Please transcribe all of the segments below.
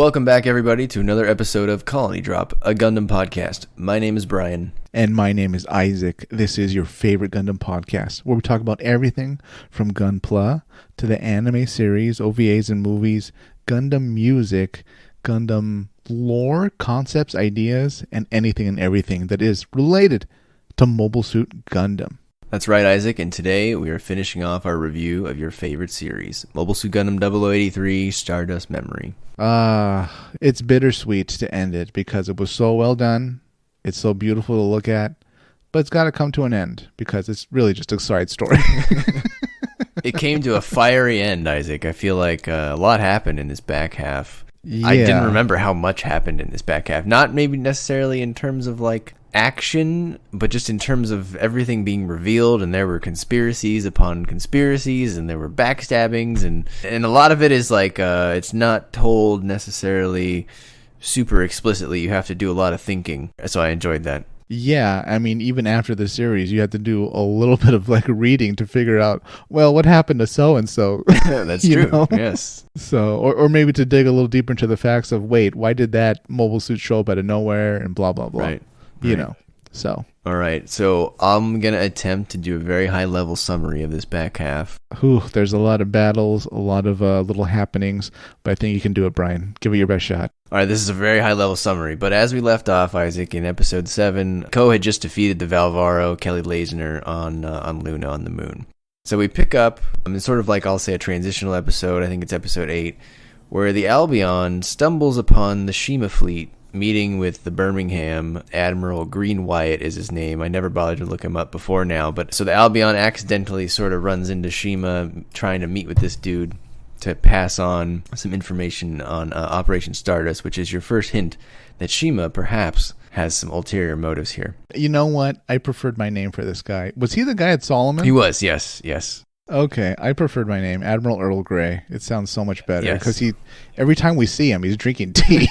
Welcome back, everybody, to another episode of Colony Drop, a Gundam podcast. My name is Brian. And my name is Isaac. This is your favorite Gundam podcast, where we talk about everything from Gunpla to the anime series, OVAs and movies, Gundam music, Gundam lore, concepts, ideas, and anything and everything that is related to Mobile Suit Gundam. That's right, Isaac, and today we are finishing off our review of your favorite series, Mobile Suit Gundam 0083 Stardust Memory. It's bittersweet to end it because it was so well done. It's so beautiful to look at, but it's got to come to an end because it's really just a side story. It came to a fiery end, Isaac. I feel like a lot happened in this back half. Yeah. I didn't remember how much happened in this back half. Not maybe necessarily in terms of like action, but just in terms of everything being revealed, and there were conspiracies upon conspiracies, and there were backstabbings, and a lot of it is like it's not told necessarily super explicitly. You have to do a lot of thinking, so I enjoyed that. Yeah, I mean, even after the series, you had to do a little bit of like reading to figure out, well, what happened to so-and-so? That's true, know? Yes. So, or maybe to dig a little deeper into the facts of, wait, why did that mobile suit show up out of nowhere, and blah, blah, blah. Right. You know, so. All right, so I'm going to attempt to do a very high-level summary of this back half. There's a lot of battles, a lot of little happenings, but I think you can do it, Brian. Give it your best shot. All right, this is a very high-level summary, but as we left off, Isaac, in Episode 7, Ko had just defeated the Valvaro, Kelly Lasner, on Luna on the moon. So we pick up, it's sort of like, I'll say, a transitional episode, I think it's Episode 8, where the Albion stumbles upon the Cima fleet, meeting with the Birmingham Admiral Green Wyatt is his name. I never bothered to look him up before now, but so the Albion accidentally sort of runs into Cima trying to meet with this dude to pass on some information on Operation Stardust, which is your first hint that Cima perhaps has some ulterior motives here. You know what? I preferred my name for this guy. Was he the guy at Solomon? He was, yes. Okay, I preferred my name, Admiral Earl Grey. It sounds so much better because Yes. every time we see him, he's drinking tea.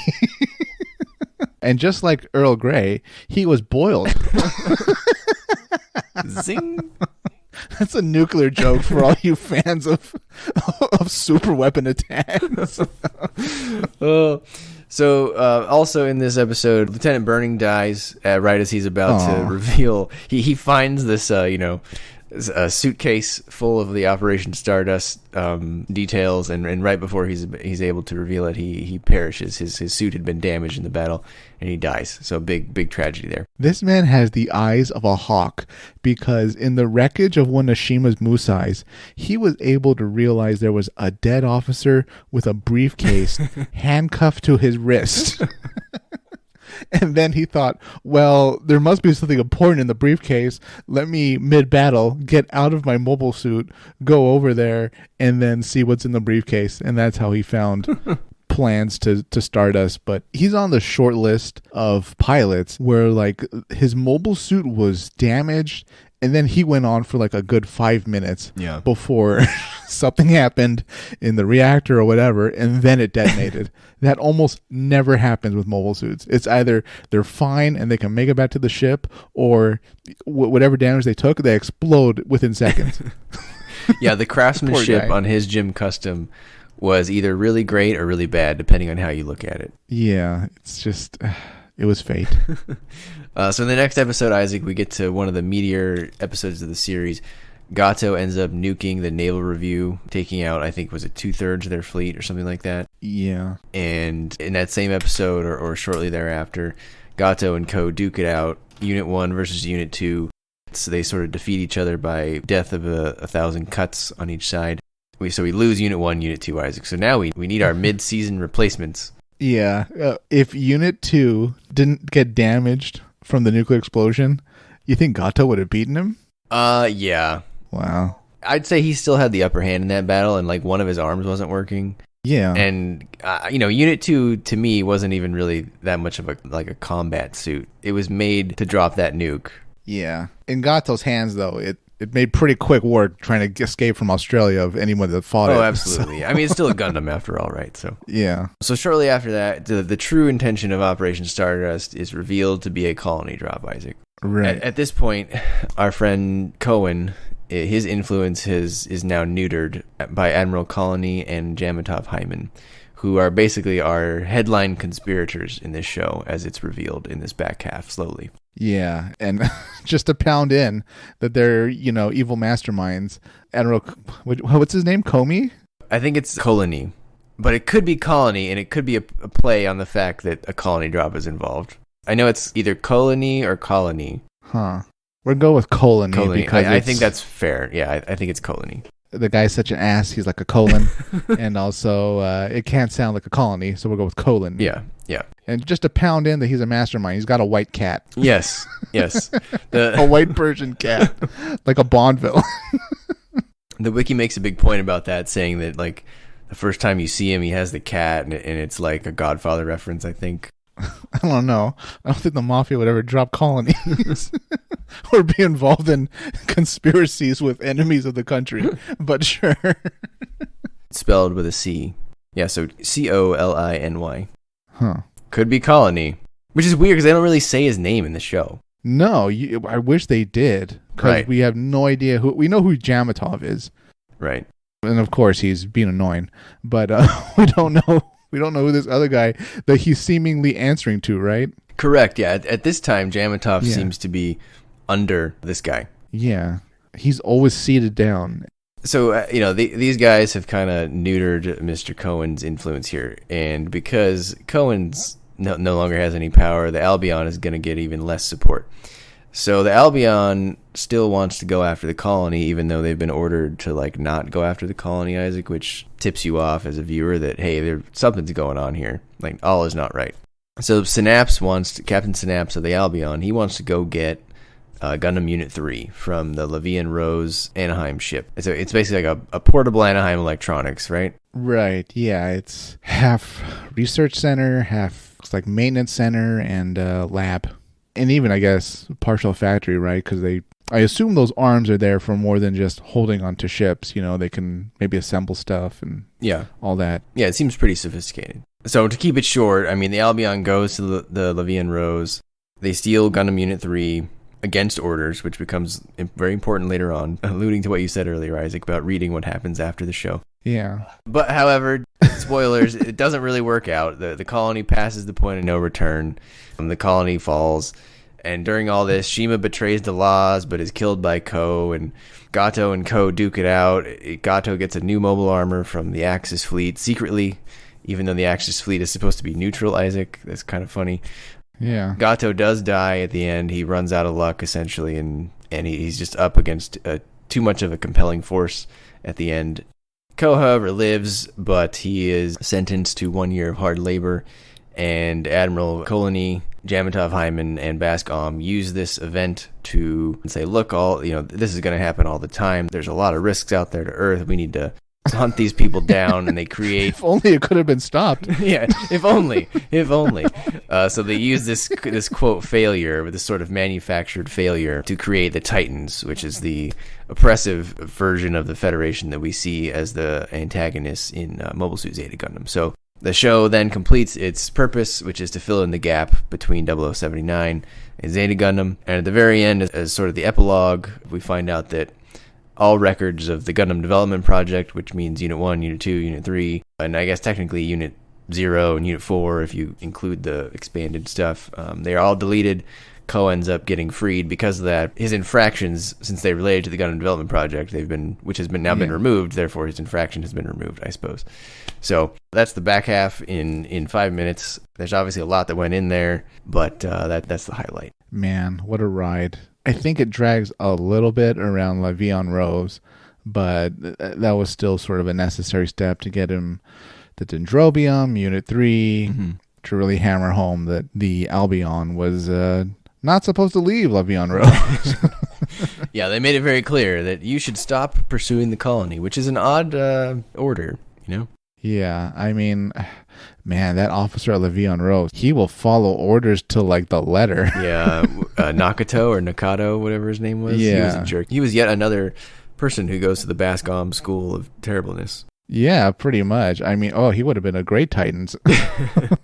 And just like Earl Grey, he was boiled. Zing! That's a nuclear joke for all you fans of super weapon attacks. So also in this episode, Lieutenant Burning dies right as he's about to reveal. He finds this, a suitcase full of the Operation Stardust details, and right before he's able to reveal it, he perishes. His suit had been damaged in the battle, and he dies. So big tragedy there. This man has the eyes of a hawk, because in the wreckage of one of Shima's Musais, he was able to realize there was a dead officer with a briefcase handcuffed to his wrist. And then he thought, well, there must be something important in the briefcase. Let me, mid-battle, get out of my mobile suit, go over there, and then see what's in the briefcase. And that's how he found plans to Stardust. But he's on the short list of pilots where, like, his mobile suit was damaged, and then he went on for like a good 5 minutes before something happened in the reactor or whatever, and then it detonated. That almost never happens with mobile suits. It's either they're fine and they can make it back to the ship, or whatever damage they took, they explode within seconds. Yeah, the craftsmanship on his Gym Custom was either really great or really bad, depending on how you look at it. Yeah, it's just... it was fate. So in the next episode, Isaac, we get to one of the meteor episodes of the series. Gato ends up nuking the Naval Review, taking out, I think, was it 2/3 of their fleet or something like that? Yeah. And in that same episode, or shortly thereafter, Gato and Ko duke it out, Unit 1 versus Unit 2. So they sort of defeat each other by death of 1,000 cuts on each side. So we lose Unit 1, Unit 2, Isaac. So now we need our mid-season replacements. Yeah. If Unit 2 didn't get damaged from the nuclear explosion, you think Gato would have beaten him? Yeah. Wow. I'd say he still had the upper hand in that battle, and like one of his arms wasn't working. Yeah. And Unit 2 to me wasn't even really that much of a combat suit. It was made to drop that nuke. Yeah. In Gato's hands, though, it made pretty quick work trying to escape from Australia of anyone that fought it. Oh, absolutely. So. I mean, it's still a Gundam after all, right? So yeah. So shortly after that, the true intention of Operation Stardust is revealed to be a colony drop, Isaac. Right. At this point, our friend Kowen, his influence is now neutered by Admiral Coliny and Jamitov Hyman, who are basically our headline conspirators in this show, as it's revealed in this back half slowly. Yeah, and just to pound in that they're, evil masterminds, Admiral, what's his name? Comey? I think it's Colony, but it could be Colony, and it could be a play on the fact that a colony drop is involved. I know it's either Colony or Colony. Huh. We'll go with Colony. Because I think that's fair. Yeah, I think it's Colony. The guy's such an ass, he's like a colon. And also, it can't sound like a colony, so we'll go with colon. Yeah. And just to pound in that he's a mastermind, he's got a white cat. Yes. A white Persian cat. Like a Bond villain. The wiki makes a big point about that, saying that, like, the first time you see him, he has the cat, and it's like a Godfather reference, I think. I don't know. I don't think the mafia would ever drop colonies or be involved in conspiracies with enemies of the country, but sure. Spelled with a C. Yeah, so Coliny. Huh. Could be Colony, which is weird because they don't really say his name in the show. No, I wish they did, because we have no idea we know who Jamitov is. Right. And of course he's being annoying, but we don't know who this other guy that he's seemingly answering to, right? Correct, yeah. At this time, Jamitov seems to be under this guy. Yeah. He's always seated down. So, these guys have kind of neutered Mr. Kowen's influence here. And because Kowen's no longer has any power, the Albion is going to get even less support. So the Albion still wants to go after the colony, even though they've been ordered to, like, not go after the colony, Isaac, which tips you off as a viewer that, hey, something's going on here. Like, all is not right. So Captain Synapse of the Albion, he wants to go get Gundam Unit 3 from the Levian Rose Anaheim ship. So it's basically like a portable Anaheim electronics, right? Right, yeah. It's half research center, half looks like maintenance center and lab. And even, I guess, partial factory, right? Because I assume those arms are there for more than just holding onto ships. They can maybe assemble stuff and all that. Yeah, it seems pretty sophisticated. So to keep it short, I mean, the Albion goes to the Levian Rose. They steal Gundam Unit 3 against orders, which becomes very important later on, alluding to what you said earlier, Isaac, about reading what happens after the show. Yeah. But, however, spoilers, it doesn't really work out. The colony passes the point of no return. The colony falls. And during all this, Cima betrays the laws, but is killed by Ko, and Gato and Ko duke it out. Gato gets a new mobile armor from the Axis fleet secretly, even though the Axis fleet is supposed to be neutral, Isaac. That's kind of funny. Yeah. Gato does die at the end. He runs out of luck, essentially, and he's just up against too much of a compelling force at the end. Ko, however, lives, but he is sentenced to 1 year of hard labor, and Admiral Coliny, Jamitov, Hyman, and Bask Om use this event to say, look, this is going to happen all the time. There's a lot of risks out there to Earth. We need to hunt these people down, and they create... If only it could have been stopped. Yeah, if only. So they use this quote failure, this sort of manufactured failure, to create the Titans, which is the oppressive version of the Federation that we see as the antagonists in Mobile Suit Zeta Gundam. So the show then completes its purpose, which is to fill in the gap between 0079 and Zeta Gundam. And at the very end, as sort of the epilogue, we find out that all records of the Gundam development project, which means Unit 1, Unit 2, Unit 3, and I guess technically Unit 0 and Unit 4 if you include the expanded stuff, they are all deleted. Ko ends up getting freed because of that. His infractions, since they related to the Gundam development project, which has been removed, therefore his infraction has been removed, I suppose. So that's the back half in 5 minutes. There's obviously a lot that went in there, but that's the highlight. Man, what a ride. I think it drags a little bit around Levian Rose, but that was still sort of a necessary step to get him the Dendrobium, Unit 3, to really hammer home that the Albion was not supposed to leave Levian Rose. Yeah, they made it very clear that you should stop pursuing the colony, which is an odd order, Yeah, I mean, man, that officer at Levian Rose, he will follow orders to like the letter. Yeah, Nakato or Nakato, whatever his name was. Yeah. He was a jerk. He was yet another person who goes to the Bask Om School of Terribleness. Yeah, pretty much. I mean, he would have been a great Titans.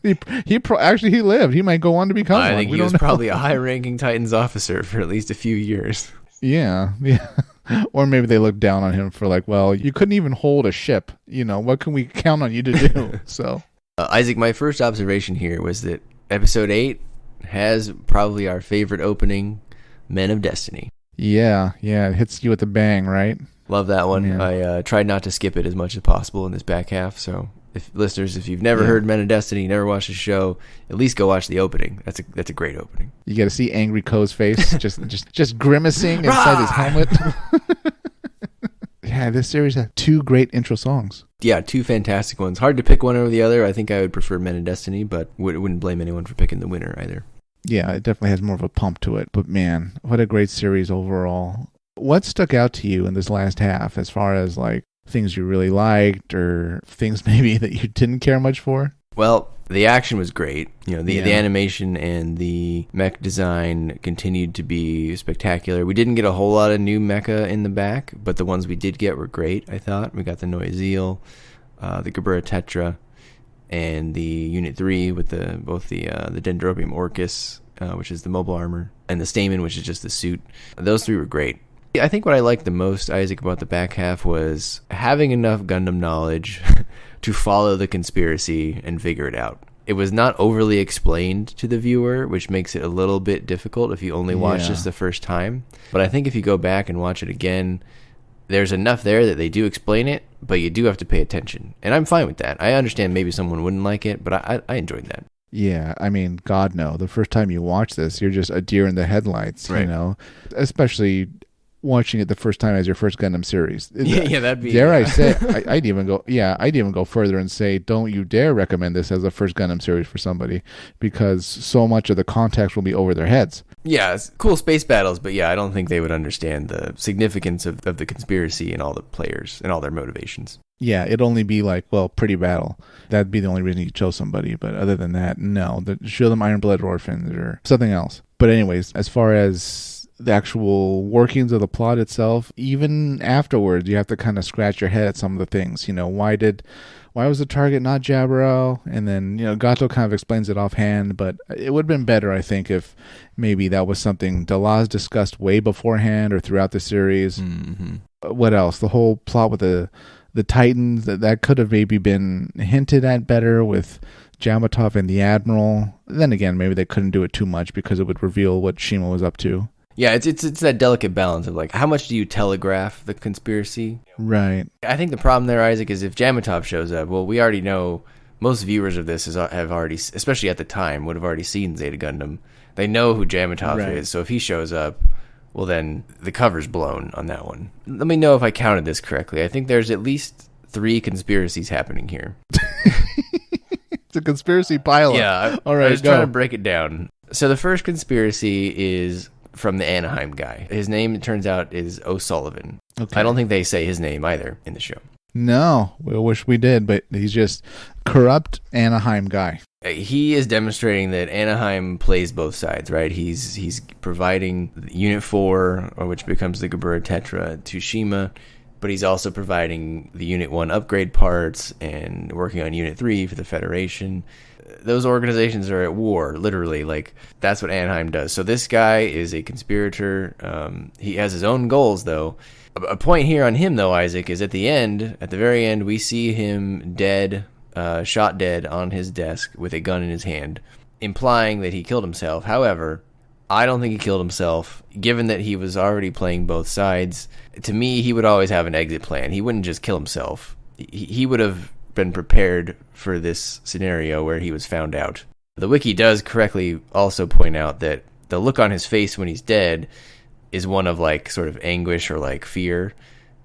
Actually, he lived. He might go on to become one. I think he was probably a high-ranking Titans officer for at least a few years. Yeah. Or maybe they looked down on him for like, well, you couldn't even hold a ship. What can we count on you to do? So, Isaac, my first observation here was that episode 8 has probably our favorite opening, Men of Destiny. Yeah, it hits you with a bang, right? Love that one. Yeah. I tried not to skip it as much as possible in this back half. So, if you've never heard Men of Destiny, never watched the show, at least go watch the opening. That's a great opening. You got to see Angry Ko's face, just grimacing inside his helmet. Yeah, this series had 2 great intro songs. Yeah, 2 fantastic ones. Hard to pick one over the other. I think I would prefer Men of Destiny, but wouldn't blame anyone for picking the winner either. Yeah, it definitely has more of a pump to it. But man, what a great series overall. What stuck out to you in this last half as far as like things you really liked or things maybe that you didn't care much for? Well, the action was great. The animation and the mech design continued to be spectacular. We didn't get a whole lot of new mecha in the back, but the ones we did get were great, I thought. We got the Noizil, the Gabura Tetra, and the Unit 3 with both the Dendrobium Orchis, which is the mobile armor, and the Stamen, which is just the suit. Those 3 were great. I think what I liked the most, Isaac, about the back half was having enough Gundam knowledge to follow the conspiracy and figure it out. It was not overly explained to the viewer, which makes it a little bit difficult if you only watch this the first time. But I think if you go back and watch it again, there's enough there that they do explain it, but you do have to pay attention. And I'm fine with that. I understand maybe someone wouldn't like it, but I enjoyed that. Yeah, I mean, God, no. The first time you watch this, you're just a deer in the headlights, right. Especially watching it the first time as your first Gundam series. Yeah, that'd be... Dare I say, I'd even go further and say, don't you dare recommend this as a first Gundam series for somebody, because so much of the context will be over their heads. Yeah, it's cool space battles, but I don't think they would understand the significance of the conspiracy and all the players and all their motivations. Yeah, it'd only be like, well, pretty battle. That'd be the only reason you chose somebody, but other than that, no. Show them Iron Blood Orphans or something else. But anyways, as far as the actual workings of the plot itself, even afterwards, you have to kind of scratch your head at some of the things. Why was the target not Jabberell? And then, Gato kind of explains it offhand, but it would have been better, I think, if maybe that was something Delaz discussed way beforehand or throughout the series. Mm-hmm. What else? The whole plot with the Titans, that could have maybe been hinted at better with Jamitov and the Admiral. Then again, maybe they couldn't do it too much because it would reveal what Cima was up to. Yeah, it's that delicate balance of like, how much do you telegraph the conspiracy? Right. I think the problem there, Isaac, is if Jamitov shows up, well, we already know, most viewers of this have already, especially at the time, would have already seen Zeta Gundam. They know who Jamitov is, so if he shows up, well, then the cover's blown on that one. Let me know if I counted this correctly. I think there's at least 3 conspiracies happening here. It's a conspiracy pilot. Yeah, all right, I was trying to break it down. So the first conspiracy is from the Anaheim guy. His name, it turns out, is O'Sullivan. Okay. I don't think they say his name either in the show. No, we wish we did, but he's just corrupt Anaheim guy. He is demonstrating that Anaheim plays both sides, right? He's providing Unit 4, which becomes the Gabura Tetra, to Cima, but he's also providing the Unit 1 upgrade parts and working on Unit 3 for the Federation. Those organizations are at war, literally. Like, that's what Anaheim does. So this guy is a conspirator. He has his own goals, though. A point here on him, though, Isaac, is at the very end, we see him dead, shot dead on his desk with a gun in his hand, implying that he killed himself. However, I don't think he killed himself, given that he was already playing both sides. To me, he would always have an exit plan. He wouldn't just kill himself. He would have been prepared for this scenario where he was found out. The wiki does correctly also point out that the look on his face when he's dead is one of like sort of anguish or like fear,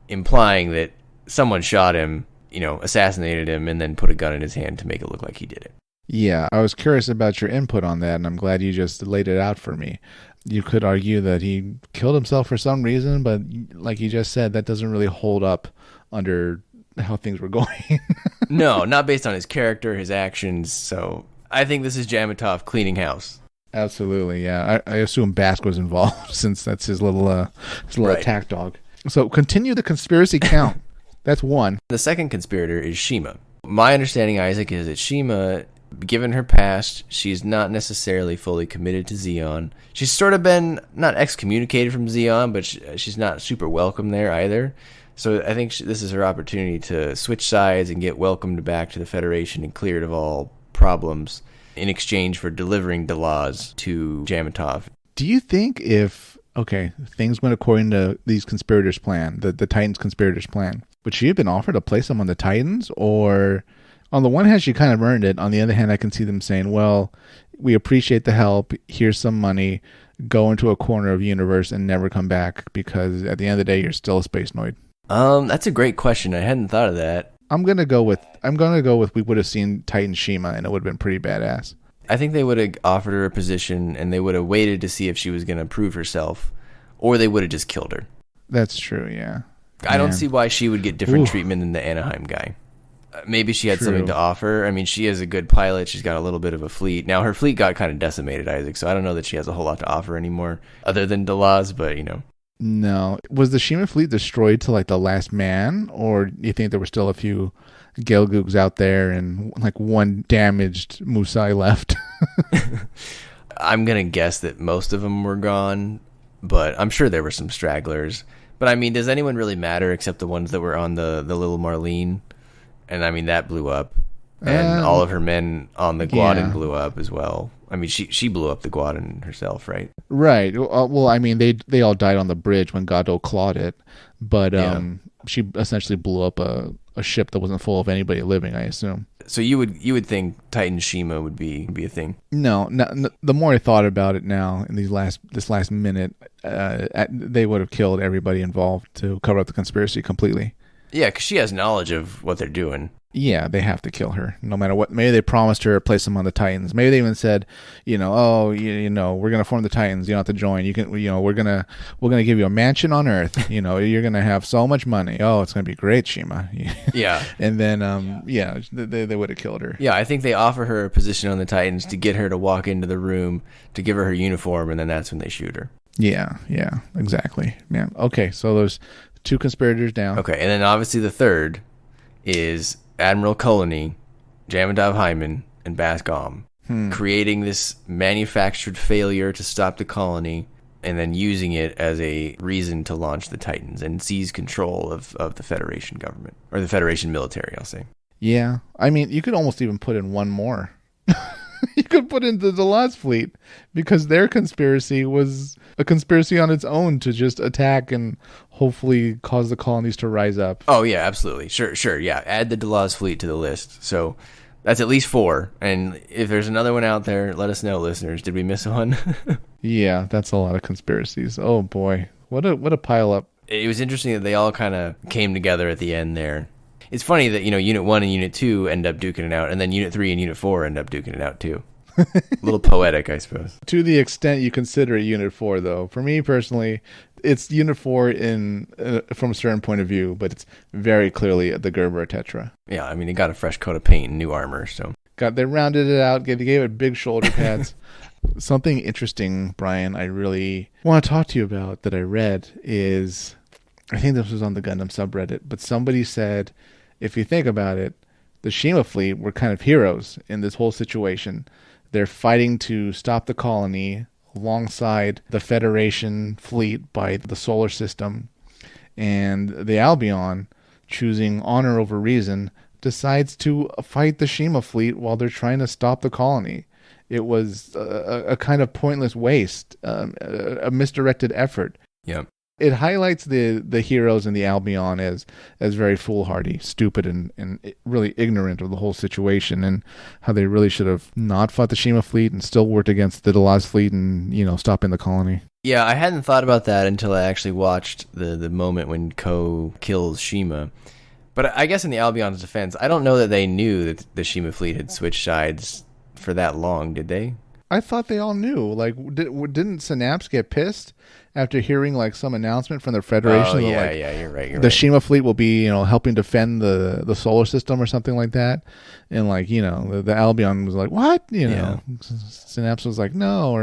implying that someone shot him, assassinated him, and then put a gun in his hand to make it look like he did it. Yeah, I was curious about your input on that, and I'm glad you just laid it out for me. You could argue that he killed himself for some reason, but like you just said, that doesn't really hold up under how things were going. No, not based on his character, his actions. So I think this is Jamitov cleaning house. Absolutely, yeah. I assume Bask was involved since that's his little attack dog. So continue the conspiracy count. That's one. The second conspirator is Cima. My understanding, Isaac, is that Cima Given her past, she's not necessarily fully committed to Zeon. She's sort of been, not excommunicated from Zeon, but she's not super welcome there either. So I think this is her opportunity to switch sides and get welcomed back to the Federation and cleared of all problems in exchange for delivering the laws to Jamitov. Do you think if, okay, things went according to these conspirators' plan, the Titans conspirators' plan, would she have been offered a place among the Titans? Or on the one hand, she kind of earned it. On the other hand, I can see them saying, well, we appreciate the help. Here's some money. Go into a corner of the universe and never come back, because at the end of the day, you're still a space noid. That's a great question. I hadn't thought of that. I'm gonna go with we would have seen Titan Cima, and it would have been pretty badass. I think they would have offered her a position, and they would have waited to see if she was going to prove herself, or they would have just killed her. That's true, yeah. I don't see why she would get different treatment than the Anaheim guy. Maybe she had something to offer. I mean, she is a good pilot. She's got a little bit of a fleet. Now, her fleet got kind of decimated, Isaac, so I don't know that she has a whole lot to offer anymore, other than Delaz, but, you know. No. Was the Cima fleet destroyed to, like, the last man, or do you think there were still a few Gelgoogs out there and, like, one damaged Musai left? I'm going to guess that most of them were gone, but I'm sure there were some stragglers. But, I mean, does anyone really matter except the ones that were on the little Marlene? And, I mean, that blew up. And all of her men on the Guadin blew up as well. I mean, she blew up the Guadin herself, right? Right. Well, I mean, they all died on the bridge when Godot clawed it. But she essentially blew up a ship that wasn't full of anybody living, I assume. So you would think Titan Cima would be a thing? No, the more I thought about it now in this last minute, they would have killed everybody involved to cover up the conspiracy completely. Yeah, because she has knowledge of what they're doing. Yeah, they have to kill her, no matter what. Maybe they promised her a place among the Titans. Maybe they even said, we're gonna form the Titans. You don't have to join. You can, we're gonna give you a mansion on Earth. You're gonna have so much money. Oh, it's gonna be great, Cima. Yeah. And then, they would have killed her. Yeah, I think they offer her a position on the Titans to get her to walk into the room, to give her uniform, and then that's when they shoot her. Yeah, exactly. Yeah. Okay, so there's 2 conspirators down. Okay, and then obviously the third is Admiral Coliny, Jamitov Hyman, and Bask Om, creating this manufactured failure to stop the colony and then using it as a reason to launch the Titans and seize control of the Federation government, or the Federation military, I'll say. Yeah, I mean, you could almost even put in one more. You could put in the Delaz fleet, because their conspiracy was a conspiracy on its own to just attack and hopefully cause the colonies to rise up. Oh, yeah, absolutely. Sure, yeah. Add the Delaz fleet to the list. So that's at least 4. And if there's another one out there, let us know, listeners. Did we miss one? Yeah, that's a lot of conspiracies. Oh, boy. What a pile up. It was interesting that they all kind of came together at the end there. It's funny that, Unit 1 and Unit 2 end up duking it out, and then Unit 3 and Unit 4 end up duking it out, too. A little poetic, I suppose. To the extent you consider it Unit 4, though. For me, personally, it's Unit 4 from a certain point of view, but it's very clearly the Gerber Tetra. Yeah, I mean, it got a fresh coat of paint and new armor, so... They rounded it out, they gave it big shoulder pads. Something interesting, Brian, I really want to talk to you about that I read is... I think this was on the Gundam subreddit, but somebody said, if you think about it, the Cima fleet were kind of heroes in this whole situation. They're fighting to stop the colony alongside the Federation fleet by the solar system. And the Albion, choosing honor over reason, decides to fight the Cima fleet while they're trying to stop the colony. It was a kind of pointless waste, a misdirected effort. Yep. It highlights the heroes in the Albion as very foolhardy, stupid, and really ignorant of the whole situation, and how they really should have not fought the Cima fleet and still worked against the Delaz fleet and, stopping the colony. Yeah, I hadn't thought about that until I actually watched the moment when Ko kills Cima. But I guess in the Albion's defense, I don't know that they knew that the Cima fleet had switched sides for that long, did they? I thought they all knew. Like, didn't Synapse get pissed after hearing like some announcement from the Federation. Oh, that, yeah, like, yeah, you're right. the Cima fleet will be, helping defend the solar system or something like that. And like, the Albion was like, what? Synapse was like, no.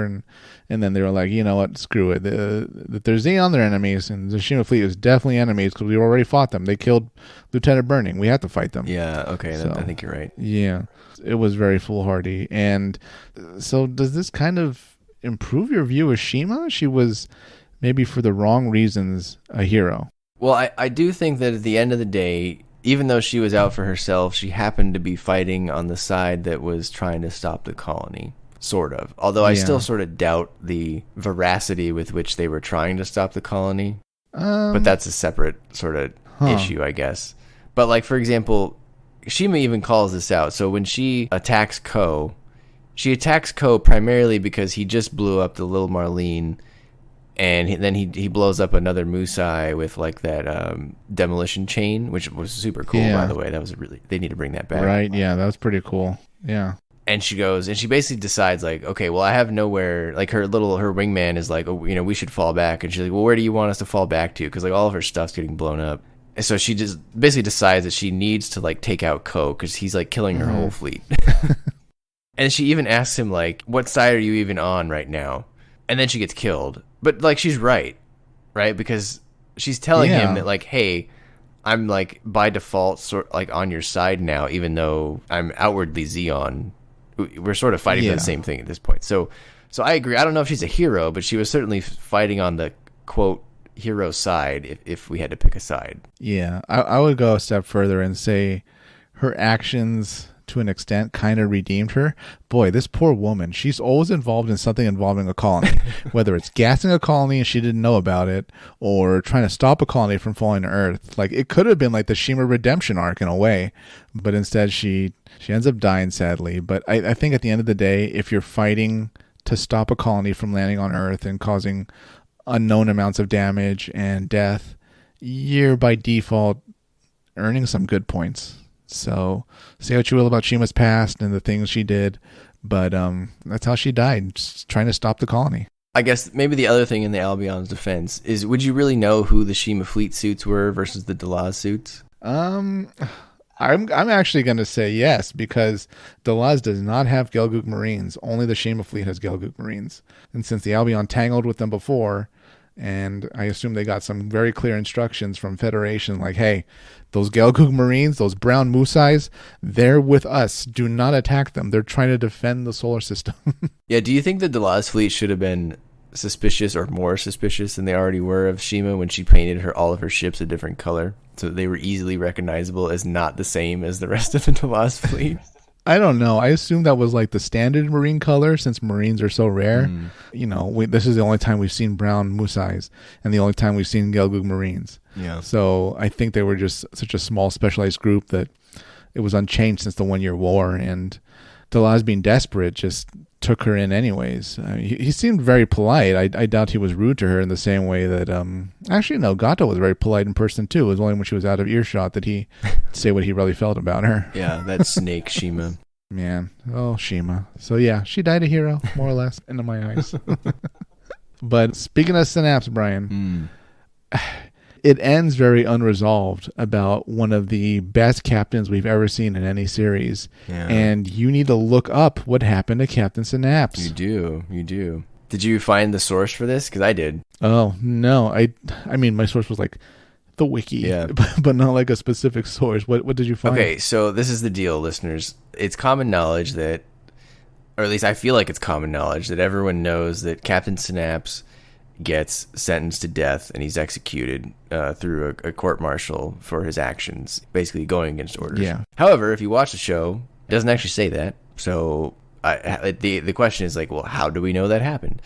And then they were like, you know what? Screw it. That they're Xeon, they're enemies. And the Cima fleet is definitely enemies because we already fought them. They killed Lieutenant Burning. We have to fight them. Yeah, okay. So, I think you're right. Yeah. It was very foolhardy. And so does this kind of improve your view of Cima? She was maybe for the wrong reasons a hero. Well, I do think that at the end of the day, even though she was out for herself, she happened to be fighting on the side that was trying to stop the colony, sort of. Although I still sort of doubt the veracity with which they were trying to stop the colony. But that's a separate sort of issue, I guess. But like, for example, Cima even calls this out. So when she attacks Ko, she attacks Ko primarily because he just blew up the little Marlene, and then he blows up another Musai with like that demolition chain, which was super cool, by the way. That was they need to bring that back. Right, yeah, that was pretty cool. Yeah. And she goes, and she basically decides like, okay, well, I have nowhere, like her wingman is like, oh, we should fall back. And she's like, well, where do you want us to fall back to? Because like all of her stuff's getting blown up. And so she just basically decides that she needs to like take out Ko because he's like killing her whole fleet. And she even asks him like, what side are you even on right now? And then she gets killed. But like, she's right? Because she's telling him that like, hey, I'm like by default sort like on your side now, even though I'm outwardly Xeon. We're sort of fighting for the same thing at this point. So I agree. I don't know if she's a hero, but she was certainly fighting on the quote hero side if we had to pick a side. Yeah, I would go a step further and say her actions to an extent kind of redeemed her. Boy, this poor woman, she's always involved in something involving a colony, whether it's gassing a colony and she didn't know about it, or trying to stop a colony from falling to Earth. Like, it could have been like the Cima redemption arc in a way, but instead she ends up dying sadly. But I think at the end of the day, if you're fighting to stop a colony from landing on Earth and causing unknown amounts of damage and death, you're by default earning some good points. So say what you will about Cima's past and the things she did, but that's how she died, just trying to stop the colony. I guess maybe the other thing in the Albion's defense is, would you really know who the Cima fleet suits were versus the Delaz suits? I'm actually going to say yes, because Delaz does not have Gelgoog Marines. Only the Cima fleet has Gelgoog Marines. And since the Albion tangled with them before, and I assume they got some very clear instructions from Federation, like, hey, those Gelgoog Marines, those brown Musais, they're with us. Do not attack them. They're trying to defend the solar system. Yeah, do you think the Delaz fleet should have been suspicious or more suspicious than they already were of Cima when she painted all of her ships a different color, so that they were easily recognizable as not the same as the rest of the Delaz fleet? I don't know. I assume that was like the standard Marine color, since Marines are so rare. This is the only time we've seen brown Musais and the only time we've seen Gelgoog Marines. Yeah. So I think they were just such a small specialized group that it was unchanged since the 1 year war, and Delaz, being desperate, just took her in anyways. He seemed very polite. I doubt he was rude to her in the same way that actually no, Gato was very polite in person too. It was only when she was out of earshot that he say what he really felt about her. Yeah, that snake Cima. Man, oh, Cima. So yeah, she died a hero, more or less, into my eyes. But speaking of Synapse, Brian, it ends very unresolved about one of the best captains we've ever seen in any series. Yeah. And you need to look up what happened to Captain Synapse. You do. Did you find the source for this? Because I did. Oh, no. I mean, my source was like the wiki, but not like a specific source. What did you find? Okay, so this is the deal, listeners. It's common knowledge that, or at least I feel like it's common knowledge, that everyone knows that Captain Synapse gets sentenced to death and he's executed through a court-martial for his actions, basically going against orders. Yeah. However, if you watch the show, it doesn't actually say that. So the question is like, well, how do we know that happened?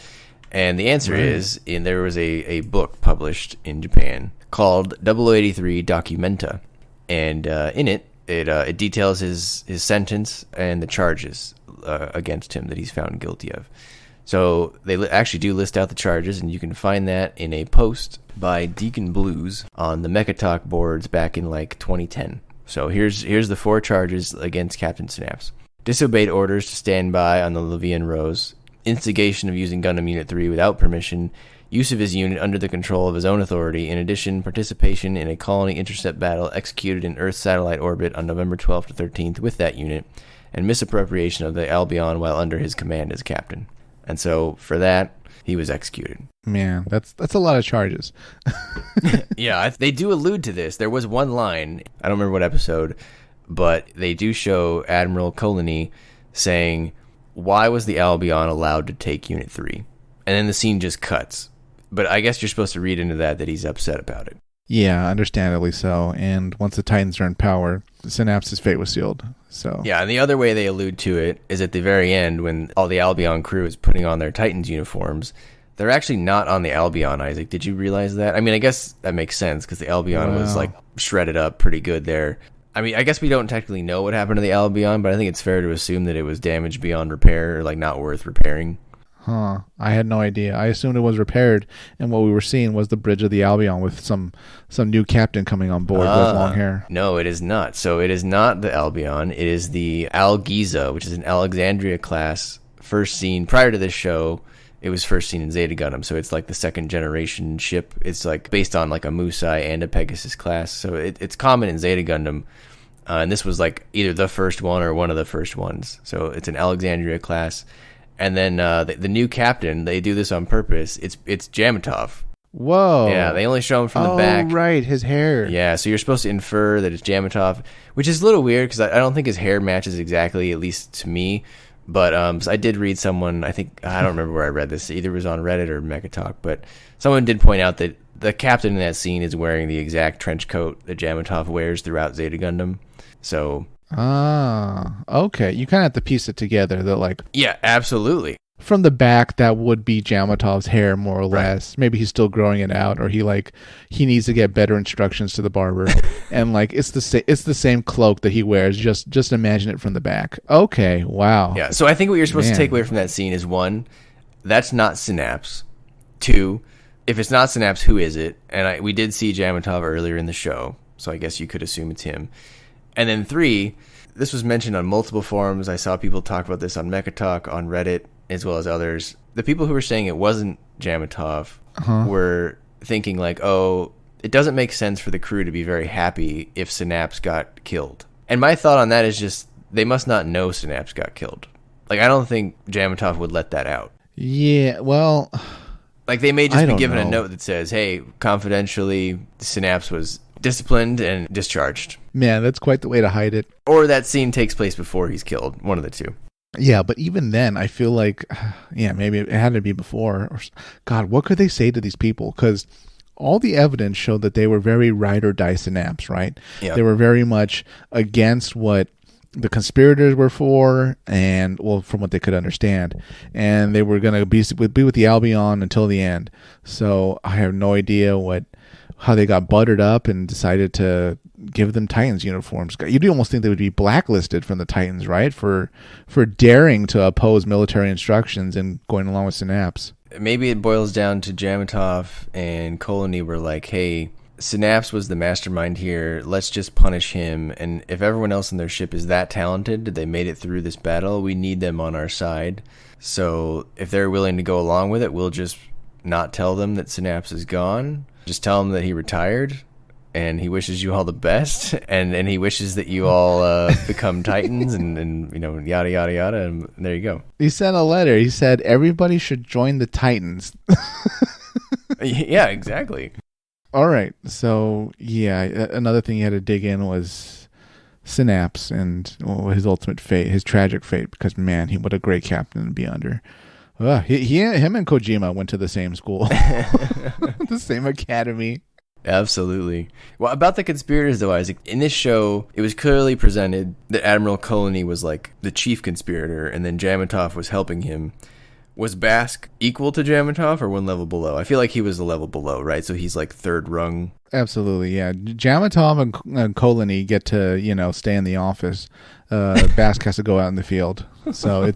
And the answer is, there was a book published in Japan called 0083 Documenta, and in it details his sentence and the charges against him that he's found guilty of. So they actually do list out the charges, and you can find that in a post by Deacon Blues on the Mecha Talk boards back in like 2010. So here's the 4 charges against Captain Synapse: disobeyed orders to stand by on the Levian Rose, instigation of using Gundam Unit 3 without permission, use of his unit under the control of his own authority. In addition, participation in a colony intercept battle executed in Earth satellite orbit on November 12th to 13th with that unit, and misappropriation of the Albion while under his command as captain. And so, for that, he was executed. Man, that's a lot of charges. Yeah, they do allude to this. There was one line, I don't remember what episode, but they do show Admiral Coliny saying, "Why was the Albion allowed to take Unit 3?" And then the scene just cuts. But I guess you're supposed to read into that he's upset about it. Yeah, understandably so. And once the Titans are in power, Synapse's fate was sealed. So yeah, and the other way they allude to it is at the very end when all the Albion crew is putting on their Titans uniforms. They're actually not on the Albion, Isaac. Did you realize that? I mean, I guess that makes sense because the Albion was like shredded up pretty good there. I mean, I guess we don't technically know what happened to the Albion, but I think it's fair to assume that it was damaged beyond repair or like not worth repairing. Huh. I had no idea. I assumed it was repaired, and what we were seeing was the bridge of the Albion with some new captain coming on board with long hair. No, it is not. So it is not the Albion. It is the Al-Giza, which is an Alexandria class, first seen prior to this show. It was first seen in Zeta Gundam, so it's like the second generation ship. It's like based on like a Musai and a Pegasus class, so it's common in Zeta Gundam. And this was like either the first one or one of the first ones. So it's an Alexandria class. And then the new captain, they do this on purpose. It's Jamitov. Whoa. Yeah, they only show him from the back. Oh, right, his hair. Yeah, so you're supposed to infer that it's Jamitov, which is a little weird because I don't think his hair matches exactly, at least to me. But so I did read someone, I don't remember where I read this. Either it was on Reddit or Mechatalk, but someone did point out that the captain in that scene is wearing the exact trench coat that Jamitov wears throughout Zeta Gundam. So... okay. You kind of have to piece it together that like... Yeah, absolutely. From the back, that would be Jamitov's hair, more or less. Maybe he's still growing it out, or he needs to get better instructions to the barber. And like it's the same cloak that he wears. Just imagine it from the back. Okay, wow. Yeah. So I think what you're supposed to take away from that scene is 1, that's not Synapse. 2, if it's not Synapse, who is it? And we did see Jamitov earlier in the show, so I guess you could assume it's him. And then 3, this was mentioned on multiple forums. I saw people talk about this on Mechatalk, on Reddit, as well as others. The people who were saying it wasn't Jamitov were thinking like, oh, it doesn't make sense for the crew to be very happy if Synapse got killed. And my thought on that is just, they must not know Synapse got killed. Like, I don't think Jamitov would let that out. Yeah, well... Like, they may just be given a note that says, hey, confidentially, Synapse was disciplined and discharged. Man, that's quite the way to hide it. Or that scene takes place before he's killed. One of the two. Yeah, but even then, I feel like, yeah, maybe it had to be before. God, what could they say to these people? Because all the evidence showed that they were very ride or die Synapse, right? Yep. They were very much against what the conspirators were for, and, well, from what they could understand. And they were going to be with the Albion until the end. So I have no idea how they got buttered up and decided to give them Titans uniforms. You'd almost think they would be blacklisted from the Titans, right? For daring to oppose military instructions and going along with Synapse. Maybe it boils down to Jamitov and Colony were like, hey, Synapse was the mastermind here. Let's just punish him. And if everyone else in their ship is that talented, that they made it through this battle, we need them on our side. So if they're willing to go along with it, we'll just not tell them that Synapse is gone. Just tell him that he retired and he wishes you all the best and he wishes that you all become Titans and you know, yada, yada, yada. And there you go. He sent a letter. He said everybody should join the Titans. Yeah, exactly. All right. So, yeah, another thing he had to dig in was Synapse and his ultimate fate, his tragic fate, because, man, what a great captain to be under. Him and Kojima went to the same school, the same academy. Absolutely. Well, about the conspirators, though, Isaac, in this show, it was clearly presented that Admiral Colony was like the chief conspirator, and then Jamitov was helping him. Was Bask equal to Jamitov or one level below? I feel like he was a level below, right? So he's like third rung. Absolutely, yeah. Jamitov and Colony get to, stay in the office. Bask has to go out in the field. So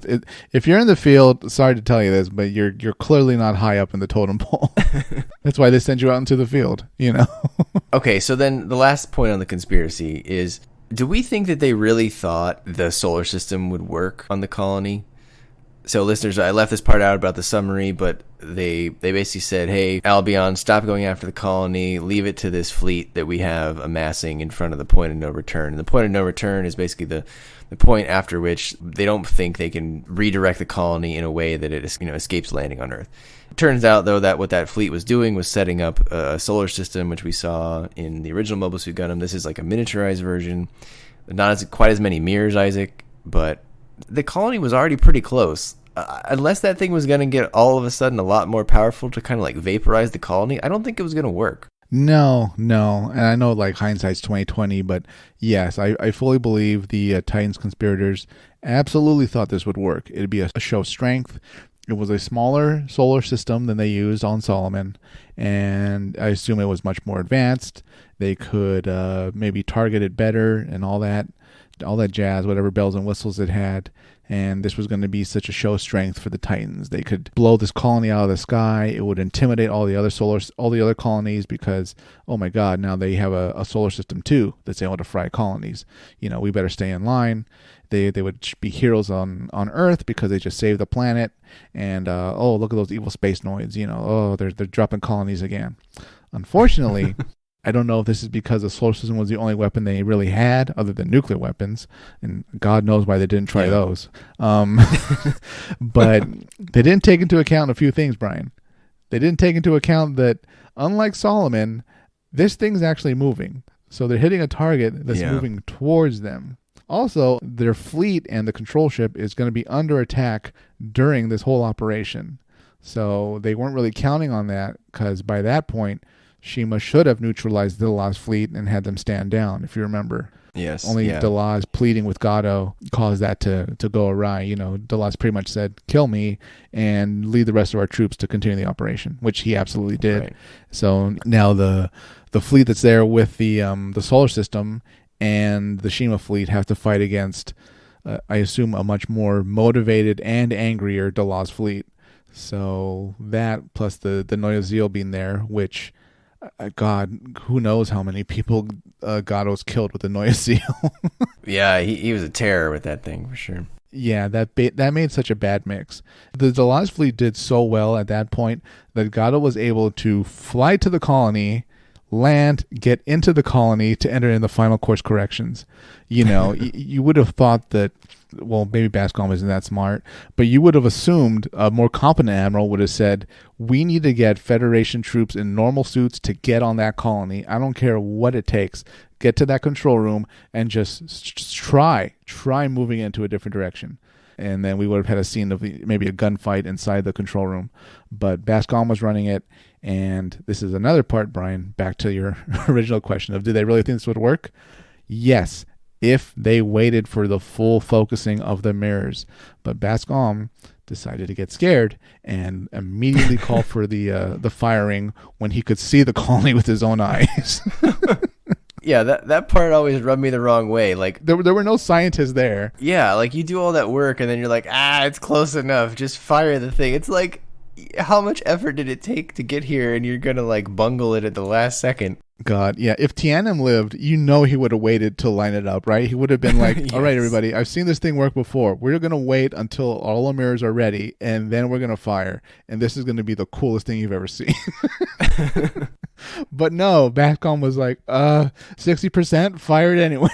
if you're in the field, sorry to tell you this, but you're clearly not high up in the totem pole. That's why they send you out into the field, Okay, so then the last point on the conspiracy is, do we think that they really thought the solar system would work on the colony? So listeners, I left this part out about the summary, but they basically said, hey, Albion, stop going after the colony, leave it to this fleet that we have amassing in front of the point of no return. And the point of no return is basically the point after which they don't think they can redirect the colony in a way that it escapes landing on Earth. It turns out, though, that what that fleet was doing was setting up a solar system, which we saw in the original Mobile Suit Gundam. This is like a miniaturized version. Not quite as many mirrors, Isaac, but the colony was already pretty close. Unless that thing was going to get all of a sudden a lot more powerful to kind of like vaporize the colony, I don't think it was going to work. No. And I know like hindsight's 2020, but yes, I fully believe the Titans conspirators absolutely thought this would work. It'd be a show of strength. It was a smaller solar system than they used on Solomon, and I assume it was much more advanced. They could maybe target it better and all that jazz, whatever bells and whistles it had. And this was going to be such a show of strength for the Titans. They could blow this colony out of the sky. It would intimidate all the other colonies because, oh my God, now they have a solar system too that's able to fry colonies. We better stay in line. They would be heroes on Earth because they just saved the planet. And oh, look at those evil space noids. Oh, they're dropping colonies again. Unfortunately. I don't know if this is because the solar system was the only weapon they really had other than nuclear weapons, and God knows why they didn't try those. But they didn't take into account a few things, Brian. They didn't take into account that, unlike Solomon, this thing's actually moving. So they're hitting a target that's moving towards them. Also, their fleet and the control ship is going to be under attack during this whole operation. So they weren't really counting on that because by that point, Cima should have neutralized Delah's fleet and had them stand down, if you remember. Yes. Only Delah's pleading with Gato caused that to go awry. Delah's pretty much said, kill me and lead the rest of our troops to continue the operation, which he absolutely did. Right. So now the fleet that's there with the solar system and the Cima fleet have to fight against, I assume, a much more motivated and angrier Delah's fleet. So that plus the Neue Ziel being there, which... God, who knows how many people Gato's killed with the Neue Ziel. Yeah, he was a terror with that thing, for sure. Yeah, that made such a bad mix. The Delah's fleet did so well at that point that Gato was able to fly to the colony, land, get into the colony to enter in the final course corrections. You would have thought that, well, maybe Bask Om isn't that smart, but you would have assumed a more competent admiral would have said, we need to get Federation troops in normal suits to get on that colony. I don't care what it takes. Get to that control room and just try moving into a different direction. And then we would have had a scene of maybe a gunfight inside the control room. But Bask Om was running it. And this is another part, Brian, back to your original question of, did they really think this would work? Yes, if they waited for the full focusing of the mirrors. But Bask Om decided to get scared and immediately called for the firing when he could see the colony with his own eyes. Yeah, that part always rubbed me the wrong way. Like there were no scientists there. Yeah, like you do all that work and then you're like, it's close enough. Just fire the thing. It's like, how much effort did it take to get here and you're going to like bungle it at the last second? God, yeah. If Tianum lived, he would have waited to line it up, right? He would have been like, Yes. All right, everybody, I've seen this thing work before. We're going to wait until all the mirrors are ready, and then we're going to fire. And this is going to be the coolest thing you've ever seen. But no, Bask Om was like, 60%, fire it anyway.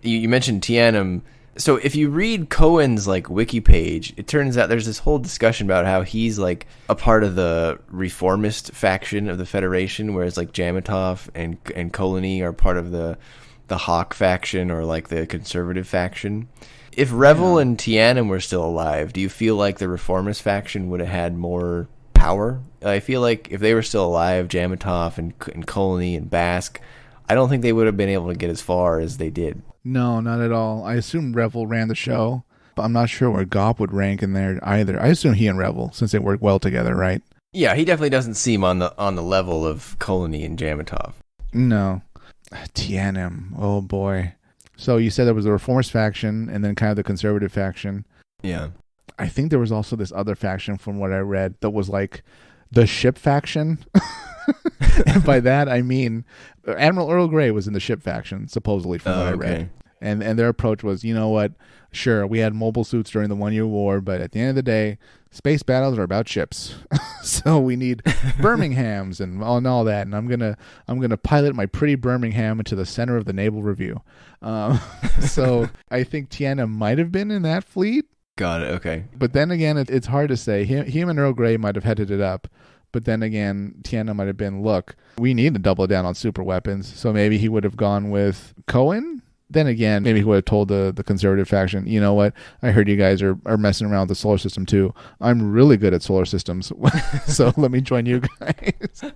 You mentioned Tianum. So if you read Kowen's like wiki page, it turns out there's this whole discussion about how he's like a part of the reformist faction of the Federation, whereas like Jamitov and Coliny are part of the Hawk faction or like the conservative faction. If Revel and Tianum were still alive, do you feel like the reformist faction would have had more power? I feel like if they were still alive, Jamitov and Colony and Bask, I don't think they would have been able to get as far as they did. No, not at all. I assume Revel ran the show, but I'm not sure where Gop would rank in there either. I assume he and Revel, since they work well together, right? Yeah, he definitely doesn't seem on the level of Colony and Jamitov. No. Tianum, oh boy. So you said there was the reformist faction and then kind of the conservative faction. Yeah. I think there was also this other faction from what I read that was like the ship faction. And by that, I mean, Admiral Earl Grey was in the ship faction, supposedly, from what I read. And their approach was, you know what? Sure, we had mobile suits during the 1-year war, but at the end of the day, space battles are about ships. So we need Birminghams and all that. And I'm gonna pilot my pretty Birmingham into the center of the Naval Review. So I think Tiana might have been in that fleet. Got it. Okay. But then again, it's hard to say. Him and Earl Grey might have headed it up. But then again, Tiana might have been, look, we need to double down on super weapons. So maybe he would have gone with Kowen. Then again, maybe he would have told the conservative faction, you know what? I heard you guys are messing around with the solar system too. I'm really good at solar systems. So let me join you guys.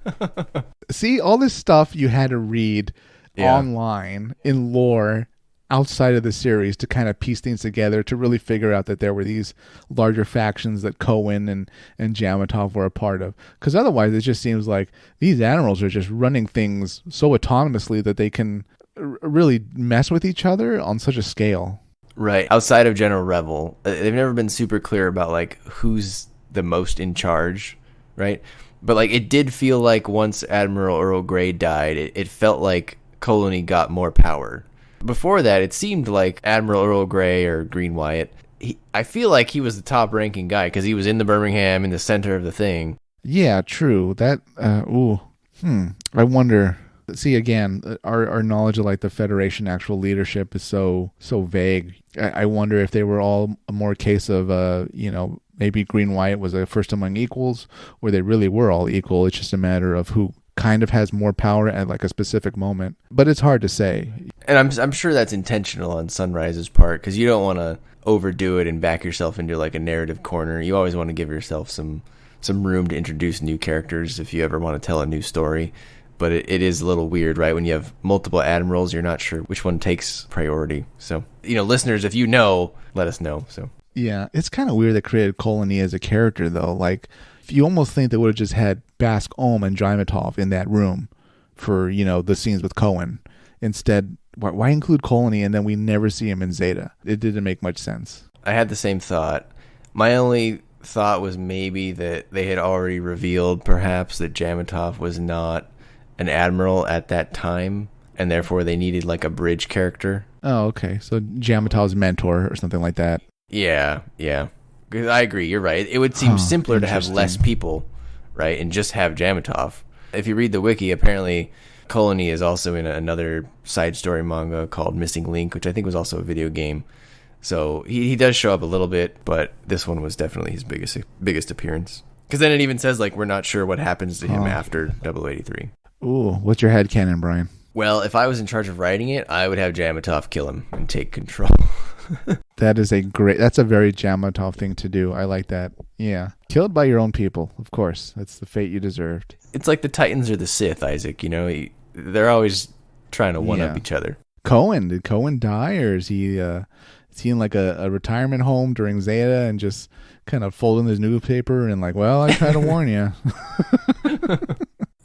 See, all this stuff you had to read online in lore outside of the series to kind of piece things together to really figure out that there were these larger factions that Kowen and Jamitov were a part of. Because otherwise, it just seems like these admirals are just running things so autonomously that they can really mess with each other on such a scale. Right. Outside of General Revel, they've never been super clear about like who's the most in charge, right? But like it did feel like once Admiral Earl Grey died, it felt like Colony got more power. Before that, it seemed like Admiral Earl Grey or Green Wyatt, I feel like he was the top ranking guy because he was in the Birmingham in the center of the thing. Yeah, true. That I wonder. See, again, our knowledge of like the Federation actual leadership is so vague. I wonder if they were all a more case of maybe Green Wyatt was a first among equals, or they really were all equal. It's just a matter of who kind of has more power at like a specific moment. But it's hard to say. And I'm sure that's intentional on Sunrise's part because you don't want to overdo it and back yourself into like a narrative corner. You always want to give yourself some room to introduce new characters if you ever want to tell a new story. But it is a little weird, right? When you have multiple admirals, you're not sure which one takes priority. So, listeners, if you know, let us know. So yeah, it's kind of weird they created Colony as a character, though. Like, you almost think they would have just had Bask Om and Jamitov in that room for, the scenes with Kowen. Instead, why include Colony and then we never see him in Zeta? It didn't make much sense. I had the same thought. My only thought was maybe that they had already revealed, perhaps, that Jamitov was not an admiral at that time, and therefore they needed like a bridge character. Oh, okay. So Jamitov's mentor or something like that. Yeah. I agree. You're right. It would seem simpler to have less people, right, and just have Jamitov. If you read the wiki, apparently Colony is also in another side story manga called Missing Link, which I think was also a video game. So he does show up a little bit, but this one was definitely his biggest appearance. Because then it even says like we're not sure what happens to him after 083. Ooh, what's your headcanon, Brian? Well, if I was in charge of writing it, I would have Jamitov kill him and take control. That's a very Jamitov thing to do. I like that. Yeah. Killed by your own people, of course. That's the fate you deserved. It's like the Titans or the Sith, Isaac. They're always trying to one-up each other. Kowen, did Kowen die, or is he in like a retirement home during Zeta and just kind of folding his newspaper and like, well, I try to warn you.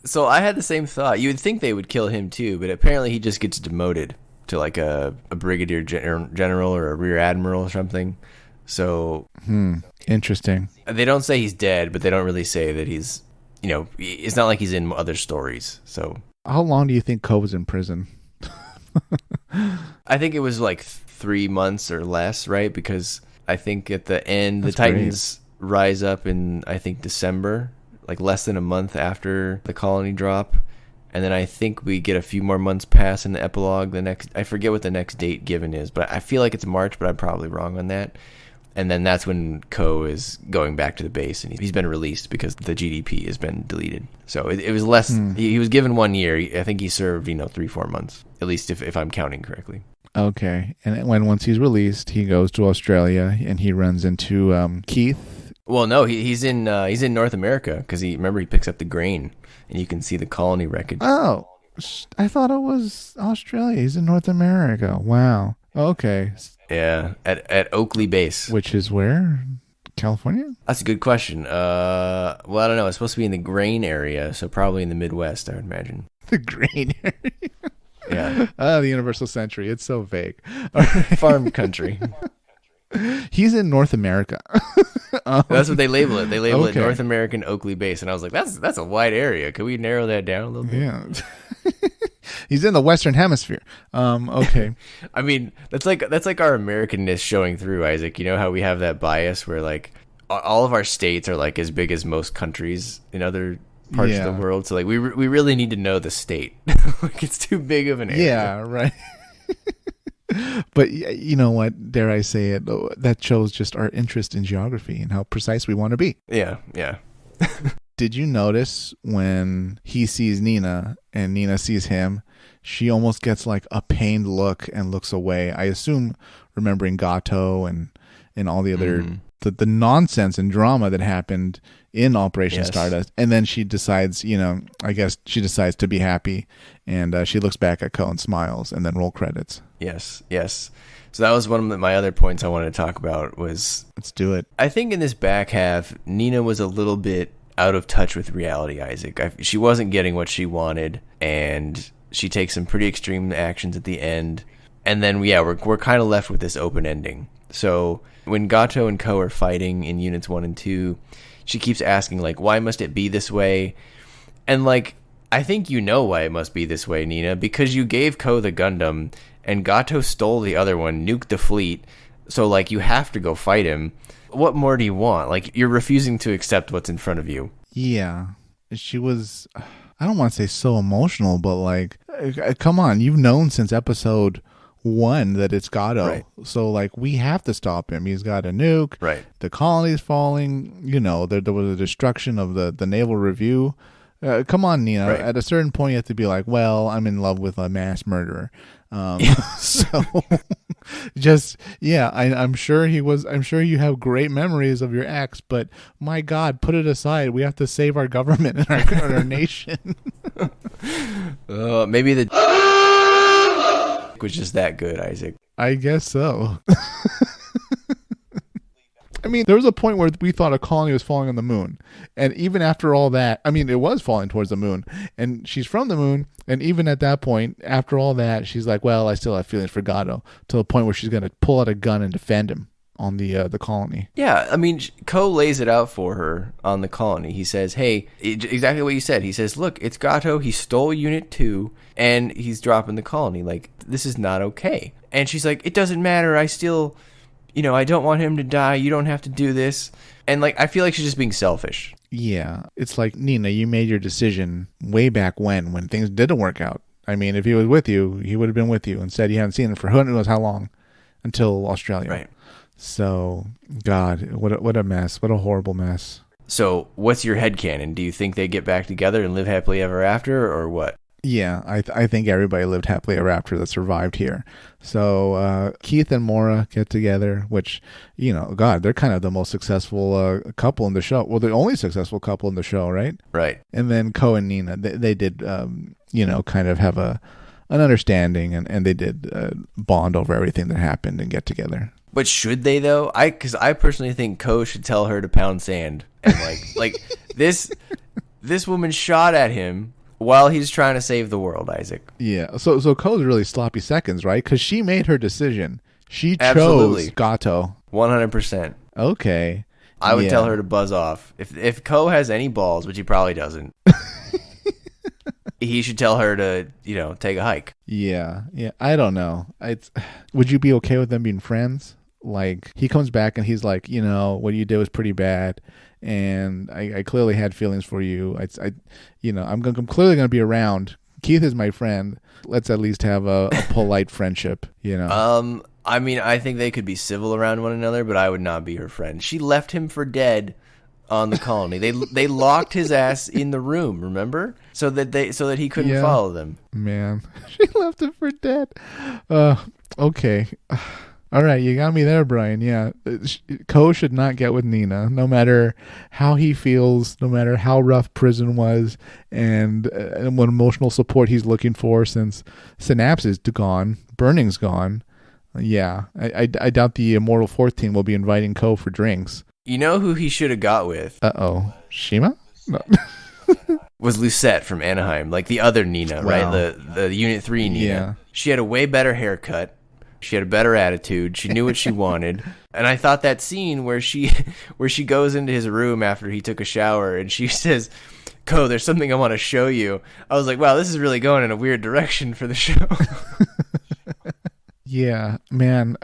So I had the same thought. You would think they would kill him too, but apparently he just gets demoted to like a brigadier general or a rear admiral or something. So interesting. They don't say he's dead, but they don't really say that he's, it's not like he's in other stories. So how long do you think Ko was in prison? I think it was like 3 months or less, right? Because I think at the end, That's the Titans rise up in, I think, December, like less than a month after the colony drop. And then I think we get a few more months pass in the epilogue. I forget what the next date given is, but I feel like it's March, but I'm probably wrong on that. And then that's when Ko is going back to the base, and he's been released because the GDP has been deleted. So it was less. He was given 1 year. I think he served 3-4 months, at least if I'm counting correctly. Okay, and once he's released, he goes to Australia and he runs into Keith. Well, no, he's in North America because he picks up the grain, and you can see the colony wreckage. Oh, I thought it was Australia. He's in North America. Wow. Okay. Yeah, at Oakley Base. Which is where? California? That's a good question. Well, I don't know. It's supposed to be in the grain area, so probably in the Midwest, I would imagine. The grain area? Yeah. The Universal Century. It's so vague. Farm country. He's in North America. That's what they label it. They label it North American Oakley Base, and I was like, that's a wide area. Could we narrow that down a little bit? Yeah. He's in the Western Hemisphere. Okay. I mean, that's like our Americanness showing through, Isaac. You know how we have that bias where like all of our states are like as big as most countries in other parts of the world. So like we really need to know the state. Like it's too big of an area. Yeah, right. But you know what? Dare I say it? That shows just our interest in geography and how precise we want to be. Yeah. Did you notice when he sees Nina and Nina sees him, she almost gets like a pained look and looks away? I assume remembering Gato and all the other the nonsense and drama that happened in Operation Stardust. And then she decides, I guess she decides to be happy, and she looks back at Kowen, smiles, and then roll credits. Yes. So that was one of my other points I wanted to talk about was... Let's do it. I think in this back half, Nina was a little bit out of touch with reality, Isaac. She wasn't getting what she wanted, and she takes some pretty extreme actions at the end. And then, we're kind of left with this open ending. So when Gato and Ko are fighting in Units 1 and 2, she keeps asking, like, why must it be this way? And, like, I think you know why it must be this way, Nina, because you gave Ko the Gundam, and Gato stole the other one, nuked the fleet, so, like, you have to go fight him. What more do you want? Like, you're refusing to accept what's in front of you. Yeah. She was, I don't want to say so emotional, but, like, come on, you've known since episode 1 that it's Gato. Right. So, like, we have to stop him. He's got a nuke. Right. The colony's falling. There was a destruction of the naval review. Come on, Nina. Right. At a certain point, you have to be like, well, I'm in love with a mass murderer. So I'm sure you have great memories of your ex, but my God, put it aside. We have to save our government and our nation. Maybe the was just that good, Isaac. I guess so. I mean, there was a point where we thought a colony was falling on the moon. And even after all that, I mean, it was falling towards the moon. And she's from the moon. And even at that point, after all that, she's like, well, I still have feelings for Gato. To the point where she's going to pull out a gun and defend him on the colony. Yeah, I mean, Ko lays it out for her on the colony. He says, hey, exactly what you said. He says, look, it's Gato. He stole Unit 2, and he's dropping the colony. Like, this is not okay. And she's like, it doesn't matter. I still... I don't want him to die. You don't have to do this. And, like, I feel like she's just being selfish. Yeah. It's like, Nina, you made your decision way back when things didn't work out. I mean, if he was with you, he would have been with you. Instead, you haven't seen him for who knows how long until Australia. Right. So, God, what a mess. What a horrible mess. So, what's your headcanon? Do you think they get back together and live happily ever after, or what? Yeah, I think everybody lived happily ever after that survived here. So Keith and Mora get together, which, God, they're kind of the most successful couple in the show. Well, the only successful couple in the show, right? Right. And then Ko and Nina, they did, kind of have an understanding, and they did bond over everything that happened and get together. But should they, though? Because I personally think Ko should tell her to pound sand. And like this woman shot at him while he's trying to save the world, Isaac. Yeah. So Ko's really sloppy seconds, right? Because she made her decision. She Absolutely. chose Gato. 100%. Okay. I would tell her to buzz off. If Ko has any balls, which he probably doesn't, he should tell her to, take a hike. Yeah. I don't know. Would you be okay with them being friends? Like, he comes back and he's like, what you did was pretty bad, and I clearly had feelings for you. I'm clearly going to be around. Keith is my friend. Let's at least have a polite friendship, I mean, I think they could be civil around one another, but I would not be her friend. She left him for dead on the colony. They locked his ass in the room, remember? So that he couldn't follow them. Man, she left him for dead. Okay. All right, you got me there, Brian. Yeah, Ko should not get with Nina, no matter how he feels, no matter how rough prison was, and what emotional support he's looking for since Synapse is gone, Burning's gone. Yeah, I doubt the Immortal 14 will be inviting Ko for drinks. You know who he should have got with? Uh-oh. Cima? No. Was Lucette from Anaheim, like the other Nina, wow. Right? The Unit 3 Nina. Yeah. She had a way better haircut. She had a better attitude. She knew what she wanted. And I thought that scene where she goes into his room after he took a shower and she says, Ko, there's something I want to show you. I was like, wow, this is really going in a weird direction for the show. Yeah, man,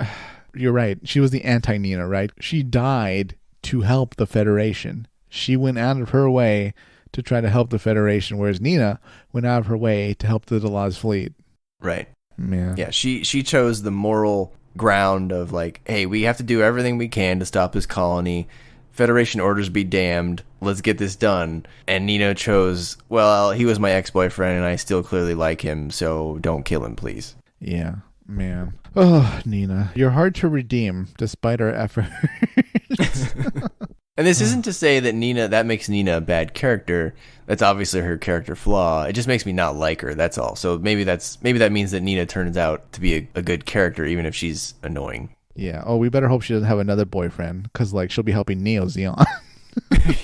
you're right. She was the anti-Nina, right? She died to help the Federation. She went out of her way to try to help the Federation, whereas Nina went out of her way to help the Delaz fleet. Right. Yeah. Yeah, she chose the moral ground of like, hey, we have to do everything we can to stop this colony. Federation orders be damned. Let's get this done. And Nina chose, well, he was my ex-boyfriend and I still clearly like him, so don't kill him, please. Yeah, man. Oh, Nina, you're hard to redeem despite our efforts. And this isn't to say that that makes Nina a bad character. That's obviously her character flaw. It just makes me not like her, that's all. So maybe that means that Nina turns out to be a good character, even if she's annoying. Yeah. Oh, we better hope she doesn't have another boyfriend, because like she'll be helping Neo Zeon.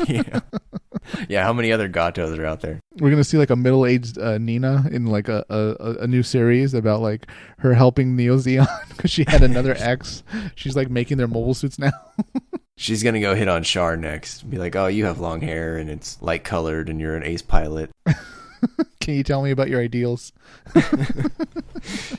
Yeah. Yeah, how many other Gatos are out there? We're gonna see like a middle-aged Nina in like a new series about like her helping Neo Zeon because she had another ex. She's like making their mobile suits now. She's going to go hit on Char next. Be like, oh, you have long hair and it's light colored and you're an ace pilot. Can you tell me about your ideals?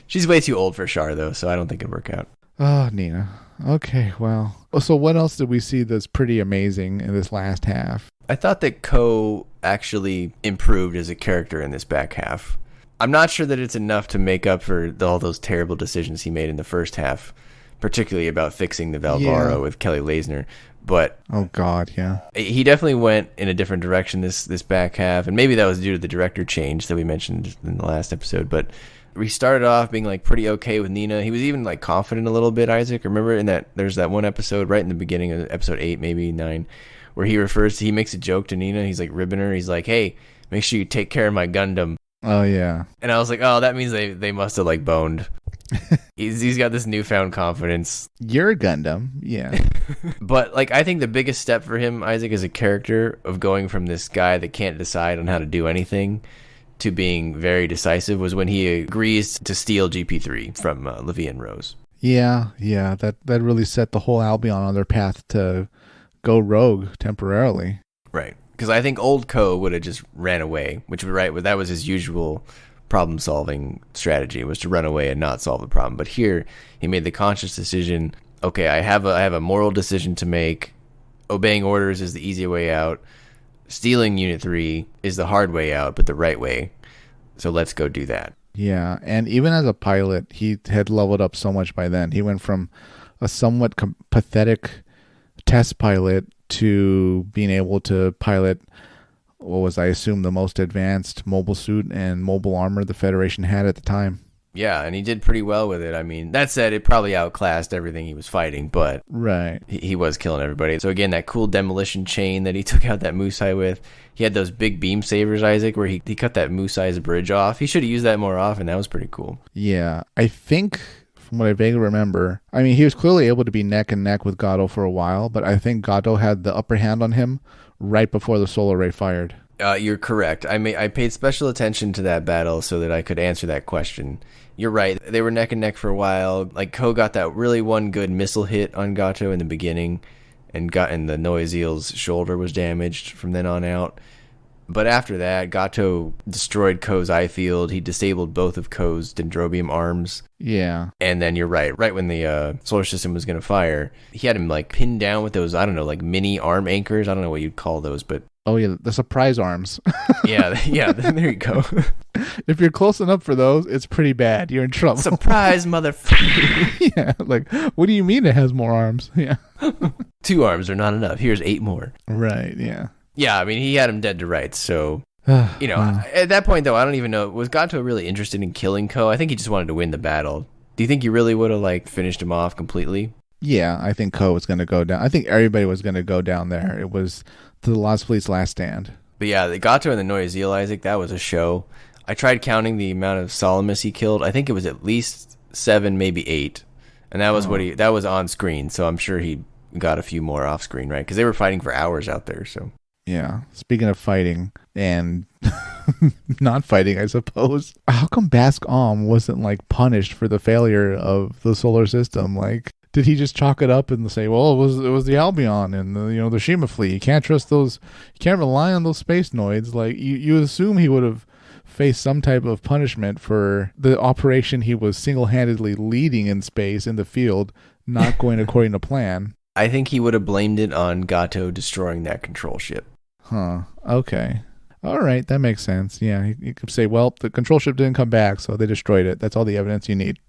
She's way too old for Char, though, so I don't think it'd work out. Oh, Nina. Okay, well. So what else did we see that's pretty amazing in this last half? I thought that Ko actually improved as a character in this back half. I'm not sure that it's enough to make up for all those terrible decisions he made in the first half, particularly about fixing the Valvaro with Kelly Lasner. But oh god, yeah, he definitely went in a different direction this back half, and maybe that was due to the director change that we mentioned in the last episode. But we started off being like pretty okay with Nina. He was even like confident a little bit, Isaac. Remember in that there's that one episode right in the beginning of episode 8, maybe 9, where he makes a joke to Nina. He's like ribbing her. He's like, hey, make sure you take care of my Gundam. Oh yeah. And I was like, oh, that means they must have like boned. He's got this newfound confidence. You're a Gundam, yeah. But like, I think the biggest step for him, Isaac, as a character, of going from this guy that can't decide on how to do anything to being very decisive, was when he agrees to steal GP3 from Levi and Rose. Yeah, that really set the whole Albion on their path to go rogue temporarily. Right, because I think old Ko would have just ran away, which that was his usual problem-solving strategy, was to run away and not solve the problem. But here, he made the conscious decision, okay, I have a moral decision to make. Obeying orders is the easy way out. Stealing Unit 3 is the hard way out, but the right way. So let's go do that. Yeah, and even as a pilot, he had leveled up so much by then. He went from a somewhat pathetic test pilot to being able to pilot what was, I assume, the most advanced mobile suit and mobile armor the Federation had at the time. Yeah, and he did pretty well with it. I mean, that said, it probably outclassed everything he was fighting, but right, he was killing everybody. So again, that cool demolition chain that he took out that Musai with. He had those big beam sabers, Isaac, where he cut that Musai's bridge off. He should have used that more often. That was pretty cool. Yeah, I think, from what I vaguely remember, I mean, he was clearly able to be neck and neck with Gato for a while, but I think Gato had the upper hand on him right before the solar ray fired. You're correct. I paid special attention to that battle so that I could answer that question. You're right. They were neck and neck for a while. Like, Ko got that really one good missile hit on Gato in the beginning, and the Noiseal's shoulder was damaged from then on out. But after that, Gato destroyed Ko's eye field. He disabled both of Ko's dendrobium arms. Yeah. And then you're right. Right when the solar system was going to fire, he had him like pinned down with those, I don't know, like mini arm anchors. I don't know what you'd call those, but... Oh, yeah, the surprise arms. yeah, there you go. If you're close enough for those, it's pretty bad. You're in trouble. Surprise, motherfucker. Yeah, like, what do you mean it has more arms? Yeah. 2 arms are not enough. Here's 8 more. Right, yeah. Yeah, I mean, he had him dead to rights, so... At that point, though, I don't even know. Was Gato really interested in killing Ko? I think he just wanted to win the battle. Do you think he really would have, like, finished him off completely? Yeah, I think Ko was going to go down. I think everybody was going to go down there. It was the Lost Fleet's last stand. But yeah, the Gato and the Noisiel, Isaac, that was a show. I tried counting the amount of Salamis he killed. I think it was at least 7, maybe 8. And that was that was on screen, so I'm sure he got a few more off screen, right? Because they were fighting for hours out there, so... Yeah. Speaking of fighting and not fighting, I suppose. How come Bask Om wasn't like punished for the failure of the solar system? Like, Did he just chalk it up and say, well, it was the Albion and the Cima fleet. You can't trust those. You can't rely on those space noids. Like you assume he would have faced some type of punishment for the operation he was single-handedly leading in space in the field, not going according to plan. I think he would have blamed it on Gato destroying that control ship. Huh. Okay. All right. That makes sense. Yeah. You could say, well, the control ship didn't come back, so they destroyed it. That's all the evidence you need.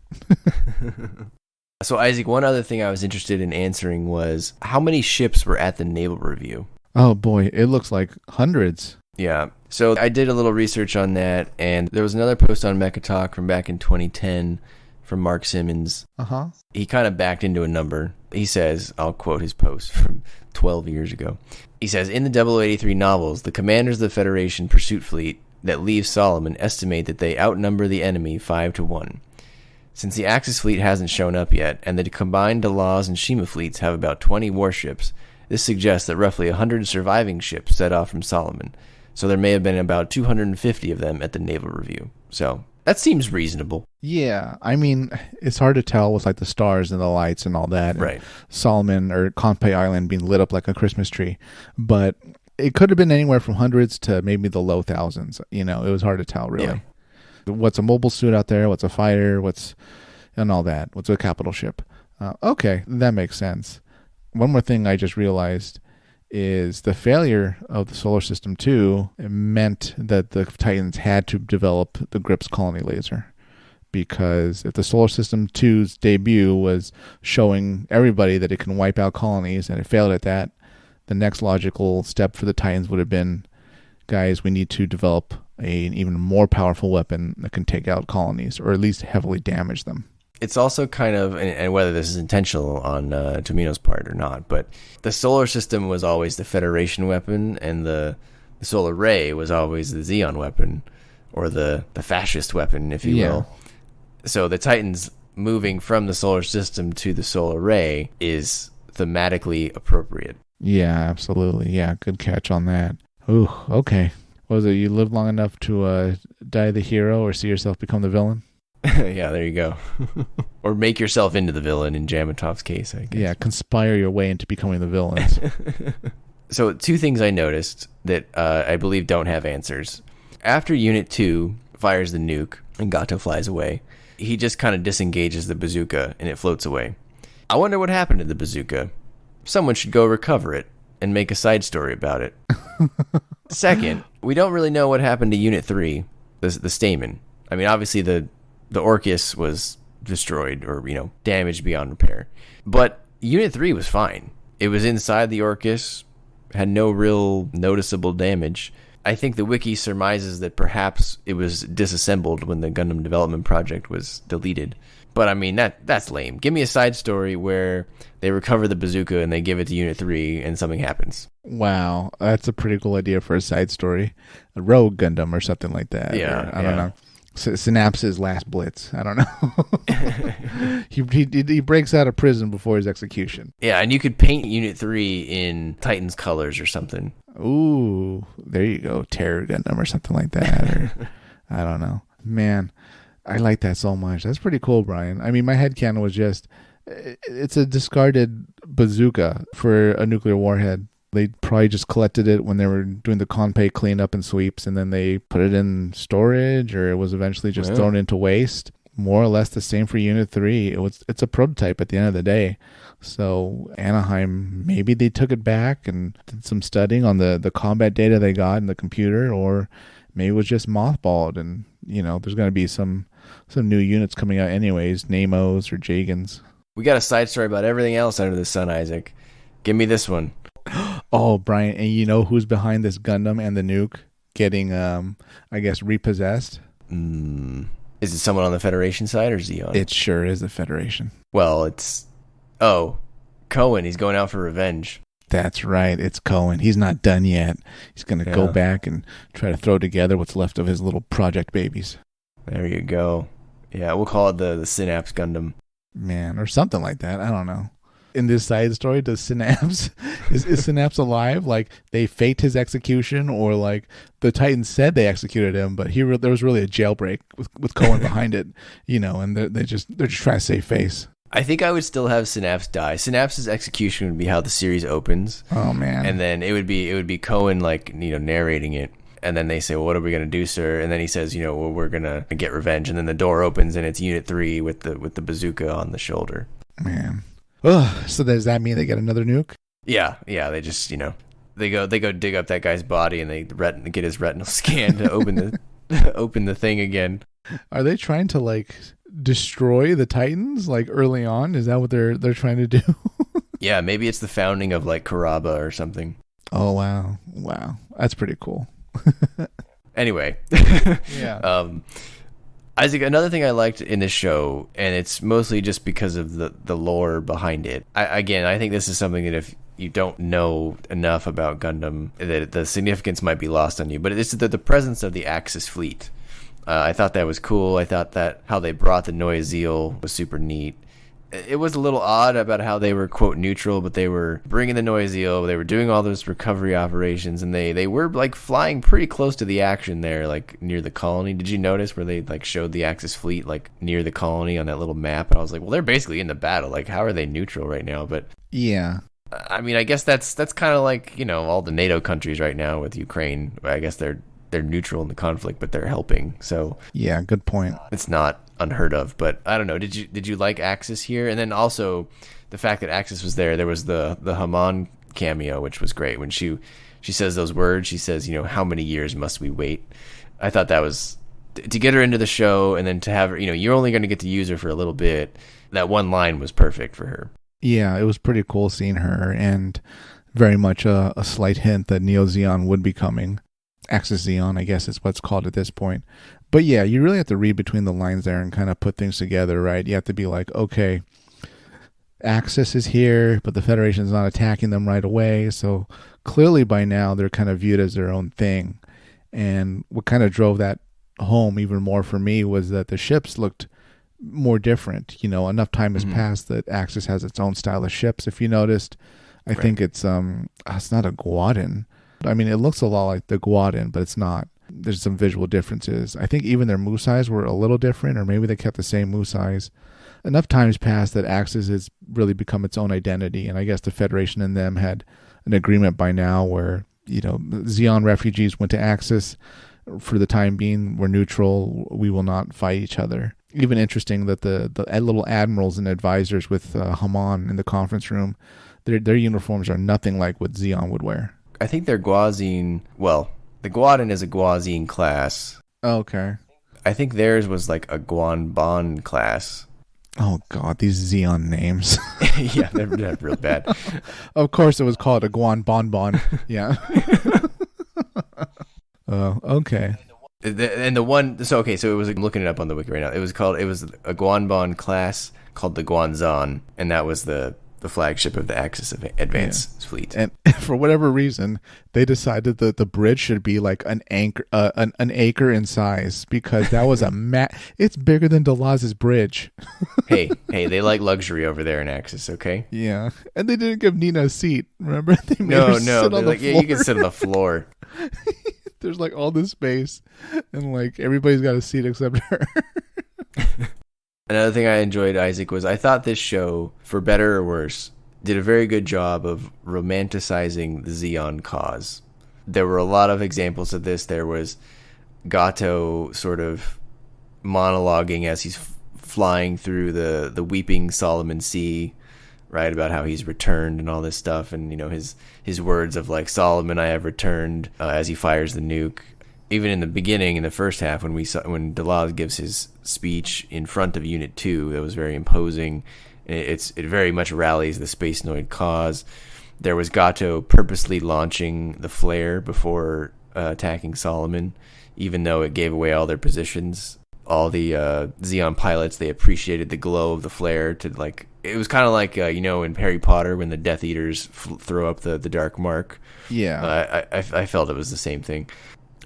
So, Isaac, one other thing I was interested in answering was how many ships were at the naval review? Oh, boy. It looks like hundreds. Yeah. So I did a little research on that, and there was another post on Mecha Talk from back in 2010 from Mark Simmons. Uh-huh. He kind of backed into a number. He says, I'll quote his post from 12 years ago. He says, in the 0083 novels, the commanders of the Federation pursuit fleet that leaves Solomon estimate that they outnumber the enemy 5-1. Since the Axis fleet hasn't shown up yet, and the combined Delaz and Cima fleets have about 20 warships, this suggests that roughly 100 surviving ships set off from Solomon. So there may have been about 250 of them at the naval review. So that seems reasonable. Yeah. I mean, it's hard to tell with like the stars and the lights and all that. Right. Solomon or Konpei Island being lit up like a Christmas tree. But it could have been anywhere from hundreds to maybe the low thousands. It was hard to tell, really. Yeah. What's a mobile suit out there? What's a fighter? And all that? What's a capital ship? Okay, that makes sense. One more thing I just realized is the failure of the Solar System 2 meant that the Titans had to develop the Grips colony laser. Because if the Solar System 2's debut was showing everybody that it can wipe out colonies and it failed at that, the next logical step for the Titans would have been, guys, we need to develop an even more powerful weapon that can take out colonies or at least heavily damage them. It's also kind of, and whether this is intentional on Tomino's part or not, but the solar system was always the Federation weapon, and the solar ray was always the Xeon weapon, or the fascist weapon, if you will. So the Titans moving from the solar system to the solar ray is thematically appropriate. Yeah, absolutely. Yeah, good catch on that. Ooh, okay. What was it? You lived long enough to die the hero or see yourself become the villain? Yeah, there you go. Or make yourself into the villain in Jamitov's case, I guess. Yeah, conspire your way into becoming the villains. So 2 things I noticed that I believe don't have answers. After Unit 2 fires the nuke and Gato flies away, he just kind of disengages the bazooka and it floats away. I wonder what happened to the bazooka. Someone should go recover it and make a side story about it. Second, we don't really know what happened to Unit 3, the Stamen. I mean, obviously the Orchis was destroyed or, damaged beyond repair. But Unit 3 was fine. It was inside the Orchis, had no real noticeable damage. I think the wiki surmises that perhaps it was disassembled when the Gundam development project was deleted. But I mean, that's lame. Give me a side story where they recover the bazooka and they give it to Unit 3 and something happens. Wow, that's a pretty cool idea for a side story. A rogue Gundam or something like that. Yeah, I don't know. Synapse's last blitz. I don't know. he breaks out of prison before his execution. Yeah, and you could paint Unit 3 in Titan's colors or something. Ooh, there you go. Terror Gundam or something like that. Or, I don't know. Man, I like that so much. That's pretty cool, Brian. I mean, my headcanon was just, it's a discarded bazooka for a nuclear warhead. They probably just collected it when they were doing the Konpei cleanup and sweeps, and then they put it in storage, or it was eventually just thrown into waste. More or less the same for Unit 3. It's a prototype at the end of the day. So Anaheim, maybe they took it back and did some studying on the combat data they got in the computer, or maybe it was just mothballed, and there's going to be some new units coming out anyways, Nemos or Jagans. We got a side story about everything else under the sun, Isaac. Give me this one. Oh, Brian, and you know who's behind this Gundam and the nuke getting, I guess, repossessed? Is it someone on the Federation side or Xeon? It sure is the Federation. Well, it's... Oh, Kowen. He's going out for revenge. That's right. It's Kowen. He's not done yet. He's going to go back and try to throw together what's left of his little project babies. There you go. Yeah, we'll call it the Synapse Gundam. Man, or something like that. I don't know. In this side story, does Synapse is Synapse alive? Like they faked his execution, or like the Titans said they executed him, but there was really a jailbreak with Kowen behind it, and they're just trying to save face. I think I would still have Synapse die. Synapse's execution would be how the series opens. Oh man. And then it would be Kowen narrating it. And then they say, well, what are we going to do, sir? And then he says, well, we're going to get revenge. And then the door opens and it's Unit 3 with the bazooka on the shoulder. Man. Ugh, so does that mean they get another nuke? Yeah. They just, they go dig up that guy's body and they get his retinal scan to open the thing again. Are they trying to destroy the Titans early on? Is that what they're trying to do? Yeah, maybe it's the founding of Karaba or something. Oh wow. That's pretty cool. Anyway. Yeah. Isaac, another thing I liked in this show, and it's mostly just because of the lore behind it. I think this is something that if you don't know enough about Gundam, that the significance might be lost on you. But it's the presence of the Axis fleet. I thought that was cool. I thought that how they brought the Neue Ziel was super neat. It was a little odd about how they were, quote, neutral, but they were bringing the Neue Ziel. They were doing all those recovery operations, and they were flying pretty close to the action there, near the colony. Did you notice where they showed the Axis fleet near the colony on that little map? And I was like, well, they're basically in the battle. How are they neutral right now? But yeah, I mean, I guess that's kind of all the NATO countries right now with Ukraine. I guess they're neutral in the conflict, but they're helping. So yeah, good point. It's not unheard of, but I don't know. Did you like Axis here? And then also the fact that Axis was there. There was the Haman cameo, which was great when she says those words. She says, how many years must we wait? I thought that was to get her into the show, and then to have her. You're only going to get to use her for a little bit. That one line was perfect for her. Yeah, it was pretty cool seeing her, and very much a slight hint that Neo Zeon would be coming. Axis Zeon, I guess is what's called at this point. But yeah, you really have to read between the lines there and kind of put things together, right? You have to be okay, Axis is here, but the Federation's not attacking them right away. So clearly by now they're kind of viewed as their own thing. And what kind of drove that home even more for me was that the ships looked more different. Enough time has passed that Axis has its own style of ships. If you noticed, I think it's not a Guadin. I mean, it looks a lot like the Guadin, but it's not. There's some visual differences. I think even their Musais were a little different, or maybe they kept the same Musais. Enough times passed that Axis has really become its own identity, and I guess the Federation and them had an agreement by now where, Zeon refugees went to Axis. For the time being, we're neutral. We will not fight each other. Even interesting that the little admirals and advisors with Haman in the conference room, their uniforms are nothing like what Zeon would wear. I think they're Guazine. Well, the Guadin is a Guazine class. Oh, okay. I think theirs was a Guanban class. Oh, God, these Zeon names. Yeah, they're real bad. Of course it was called a Guanbanban. Yeah. Oh, okay. And the one... So it was... I'm looking it up on the wiki right now. It was a Guanban class called the Guanzan, and that was the flagship of the Axis Advance fleet. And for whatever reason, they decided that the bridge should be an acre in size, because that was it's bigger than Delaz's bridge. hey, they like luxury over there in Axis, okay? Yeah. And they didn't give Nina a seat. Remember? They made her sit on the floor. Yeah, you can sit on the floor. There's all this space, and everybody's got a seat except her. Another thing I enjoyed, Isaac, was I thought this show, for better or worse, did a very good job of romanticizing the Zeon cause. There were a lot of examples of this. There was Gato sort of monologuing as he's flying through the weeping Solomon Sea, right, about how he's returned and all this stuff, and his words of Solomon, I have returned, as he fires the nuke. Even in the beginning, in the first half, when Delaz gives his speech in front of Unit 2, that was very imposing. It very much rallies the Space Noid cause. There was Gato purposely launching the flare before attacking Solomon, even though it gave away all their positions. All the Zeon pilots, they appreciated the glow of the flare. It was kind of like in Harry Potter when the Death Eaters throw up the dark mark. Yeah, I felt it was the same thing.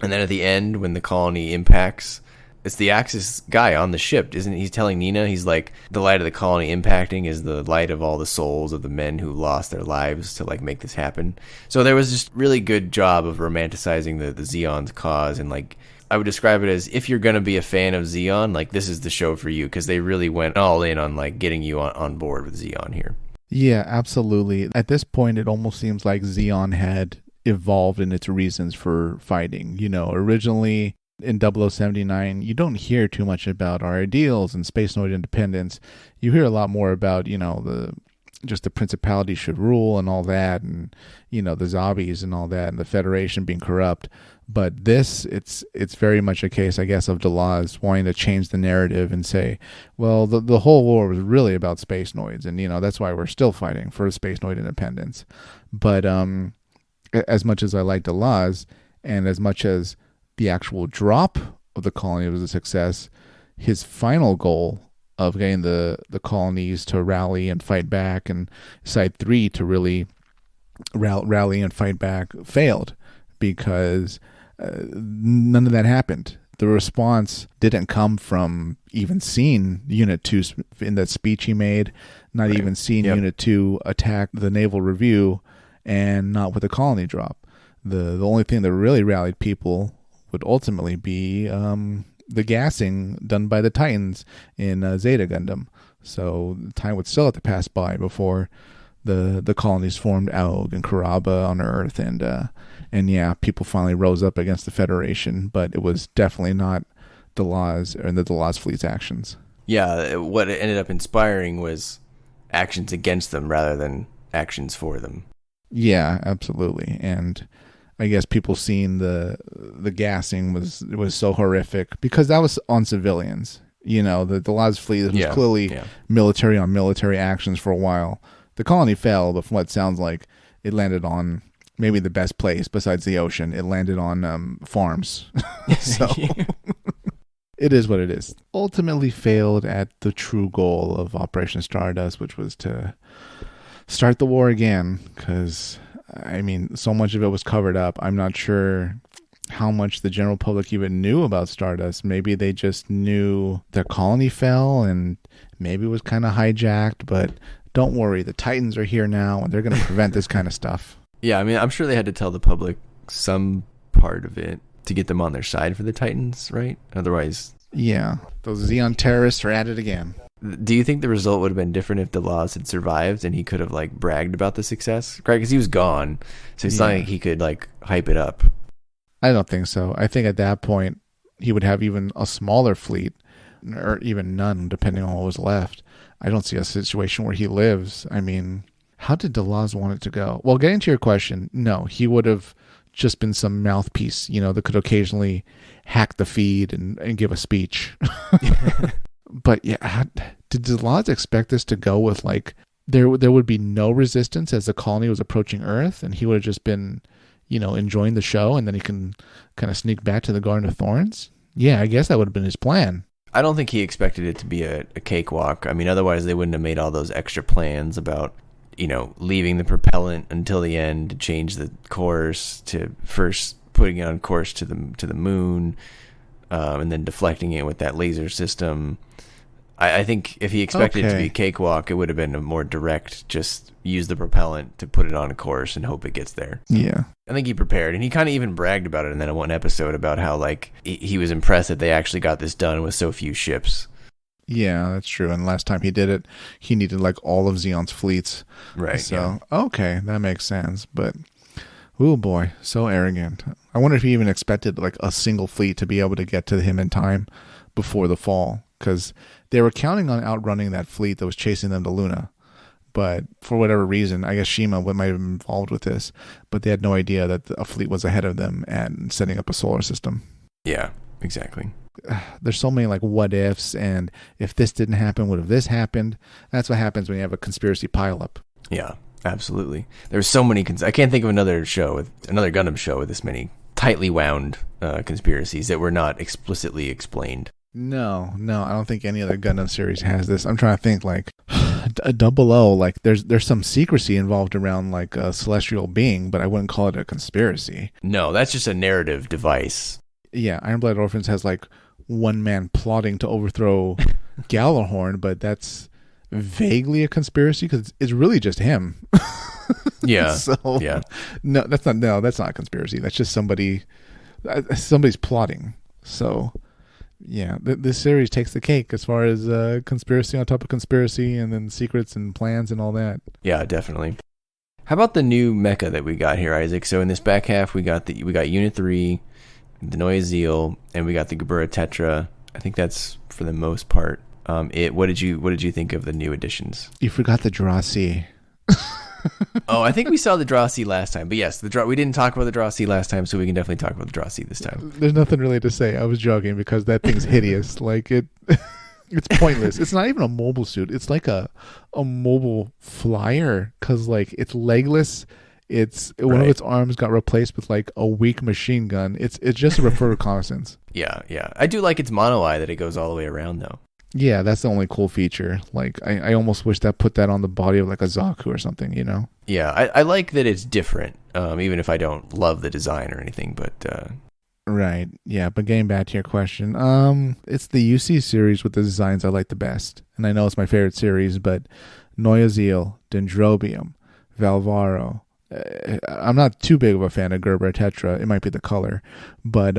And then at the end, when the colony impacts, it's the Axis guy on the ship, isn't he? He's telling Nina, he's like, the light of the colony impacting is the light of all the souls of the men who lost their lives to make this happen. So there was just really good job of romanticizing the Zeon's cause, and I would describe it as, if you're going to be a fan of Zeon, like, this is the show for you, because they really went all in on, like, getting you on board with Zeon here. Yeah, absolutely. At this point, it almost seems like Zeon had evolved in its reasons for fighting. You know, originally in 0079, you don't hear too much about our ideals and space noid independence. You hear a lot more about, you know, the principality should rule and all that, and, you know, the zombies and all that, and the Federation being corrupt. But this, it's very much a case, I guess, of Delaz wanting to change the narrative and say, well, the whole war was really about space noids, and, you know, that's why we're still fighting for space noid independence. But as much as I like Delaz, and as much as the actual drop of the colony was a success, his final goal of getting the colonies to rally and fight back, and Side 3 to really rally and fight back, failed, because none of that happened. The response didn't come from even seeing Unit 2 in that speech he made, not even seeing Unit 2 attack the Naval Review, and not with the colony drop. The only thing that really rallied people would ultimately be the gassing done by the Titans in Zeta Gundam. So time would still have to pass by before the colonies formed Aug and Karaba on Earth, and yeah, people finally rose up against the Federation, but it was definitely not Delaz or the Delaz fleet's actions. Yeah, what it ended up inspiring was actions against them rather than actions for them. Yeah, absolutely. And I guess people seeing the gassing was so horrific because that was on civilians. You know, the Delaz fleet was clearly military on military actions for a while. The colony fell, but from what it sounds like, it landed on maybe the best place besides the ocean. It landed on farms. So it is what it is. Ultimately failed at the true goal of Operation Stardust, which was to start the war again, because, I mean, so much of it was covered up. I'm not sure how much the general public even knew about Stardust. Maybe they just knew their colony fell and maybe it was kind of hijacked, but don't worry, the Titans are here now and they're going to prevent this kind of stuff. Yeah, I mean, I'm sure they had to tell the public some part of it to get them on their side for the Titans, right? Otherwise... Yeah, those Zeon terrorists are at it again. Do you think the result would have been different if Delaz had survived and he could have, like, bragged about the success? Right, because he was gone, so it's not like he could, like, hype it up. I don't think so. I think at that point, he would have even a smaller fleet, or even none, depending on what was left. I don't see a situation where he lives. I mean, how did Delaz want it to go? Well, getting to your question, no, he would have just been some mouthpiece, you know, that could occasionally hack the feed and give a speech. But yeah, did Delaz expect this to go with, like, there would be no resistance as the colony was approaching Earth, and he would have just been, you know, enjoying the show, and then he can kind of sneak back to the Garden of Thorns? Yeah, I guess that would have been his plan. I don't think he expected it to be a cakewalk. I mean, otherwise they wouldn't have made all those extra plans about, you know, leaving the propellant until the end to change the course, to first putting it on course to the moon, and then deflecting it with that laser system. I think if he expected it to be a cakewalk, it would have been a more direct, just use the propellant to put it on a course and hope it gets there. Yeah. I think he prepared, and he kind of even bragged about it in that one episode about how, like, he was impressed that they actually got this done with so few ships. Yeah, that's true. And last time he did it, he needed, like, all of Zeon's fleets. Right. So, okay, that makes sense. But, oh boy, so arrogant. I wonder if he even expected, like, a single fleet to be able to get to him in time before the fall. Because they were counting on outrunning that fleet that was chasing them to Luna. But for whatever reason, I guess Cima might have been involved with this, but they had no idea that a fleet was ahead of them and setting up a solar system. Yeah, exactly. There's so many, like, what ifs, and if this didn't happen, what if this happened? That's what happens when you have a conspiracy pileup. Yeah, absolutely. There's so many. I can't think of another Gundam show with this many tightly wound conspiracies that were not explicitly explained. No, I don't think any other Gundam series has this. I'm trying to think, like, a 00, like, there's some secrecy involved around, like, a celestial being, but I wouldn't call it a conspiracy. No, that's just a narrative device. Yeah, Iron Blooded Orphans has, like, one man plotting to overthrow Gjallarhorn, but that's vaguely a conspiracy because it's really just him. Yeah. So, yeah. No, that's not a conspiracy. That's just somebody's plotting. So, yeah, this series takes the cake as far as conspiracy on top of conspiracy, and then secrets and plans and all that. Yeah, definitely. How about the new mecha that we got here, Isaac? So in this back half, we got Unit 3, the Neue Zeal, and we got the Gebura Tetra. I think that's for the most part. What did you think of the new additions? You forgot the Jurassic. Oh, I think we saw the Drossi last time, but yes, we didn't talk about the Drossi last time, so we can definitely talk about the Drossi this time. There's nothing really to say. I was joking because that thing's hideous. Like it's pointless. It's not even a mobile suit. It's like a mobile flyer because like it's legless. One of its arms got replaced with like a weak machine gun. It's just for reconnaissance. Yeah. I do like its mono eye that it goes all the way around though. Yeah, that's the only cool feature. Like, I almost wish that put that on the body of like a Zaku or something, you know? Yeah, I like that it's different, even if I don't love the design or anything, but... Right, yeah, but getting back to your question, it's the UC series with the designs I like the best. And I know it's my favorite series, but Neue Zeal, Dendrobium, Valvaro. I'm not too big of a fan of Gebura Tetra. It might be the color, but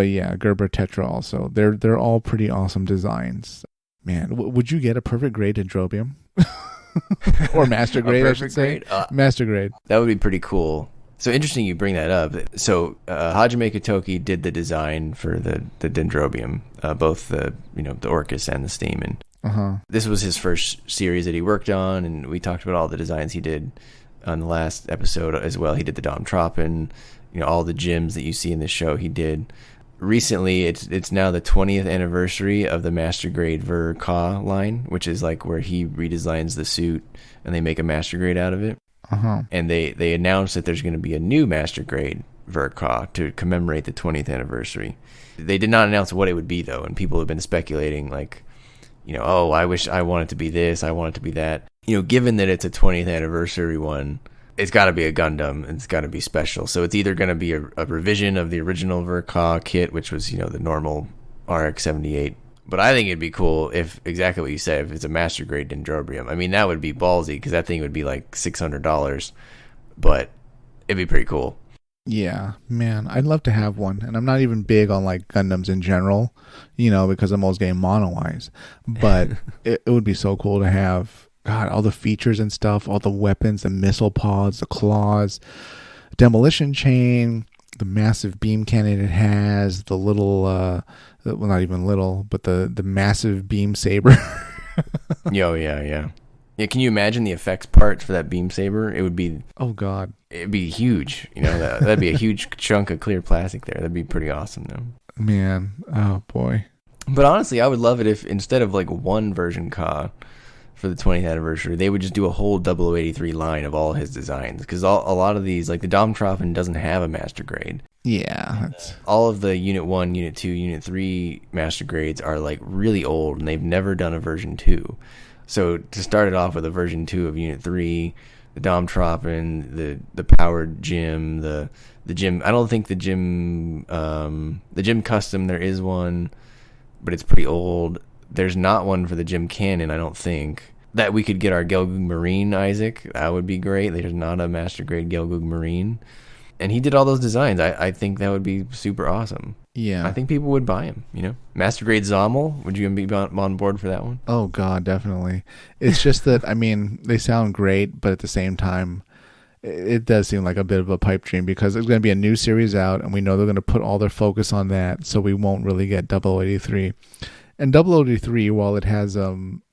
yeah, Gebura Tetra also. They're all pretty awesome designs. Man, would you get a perfect grade Dendrobium? Or Master Grade, I should say. Master Grade. That would be pretty cool. So interesting you bring that up. So Hajime Kotoki did the design for the Dendrobium, both the Orchis and the Stamen. Uh-huh. This was his first series that he worked on, and we talked about all the designs he did on the last episode as well. He did the Domtropen, all the gems that you see in this show he did. Recently, it's now the 20th anniversary of the Master Grade Ver Ka line, which is like where he redesigns the suit and they make a Master Grade out of it. Uh-huh. And they announced that there's going to be a new Master Grade Ver Ka to commemorate the 20th anniversary. They did not announce what it would be though, and people have been speculating like, I wish I want it to be this, I want it to be that. Given that it's a 20th anniversary one, it's got to be a Gundam, and it's got to be special. So it's either going to be a revision of the original Ver Ka kit, which was, the normal RX-78. But I think it'd be cool if, exactly what you said, if it's a Master Grade Dendrobium. I mean, that would be ballsy, because that thing would be like $600. But it'd be pretty cool. Yeah, man, I'd love to have one. And I'm not even big on like Gundams in general, because I'm always getting mono eyes. But it would be so cool to have... God, all the features and stuff, all the weapons, the missile pods, the claws, demolition chain, the massive beam cannon it has, the little, well, not even little, but the massive beam saber. Yeah. Can you imagine the effects parts for that beam saber? It would be... Oh, God. It'd be huge. That'd be a huge chunk of clear plastic there. That'd be pretty awesome, though. Man, oh, boy. But honestly, I would love it if instead of like one version Ka for the 20th anniversary, they would just do a whole 0083 line of all his designs, because a lot of these, like the Domtropen doesn't have a Master Grade. Yeah. All of the Unit 1, Unit 2, Unit 3 Master Grades are like really old, and they've never done a version 2. So to start it off with a version 2 of Unit 3, the Domtropen, the powered gym, the gym, I don't think the gym custom, there is one, but it's pretty old. There's not one for the gym cannon, I don't think. That we could get our Gelgoog Marine, Isaac. That would be great. There's not a Master Grade Gelgoog Marine. And he did all those designs. I think that would be super awesome. Yeah. I think people would buy him, Master Grade Zommel, would you be on board for that one? Oh, God, definitely. It's just that, I mean, they sound great, but at the same time, it does seem like a bit of a pipe dream, because there's going to be a new series out, and we know they're going to put all their focus on that, so we won't really get 0083. And 0083, while it has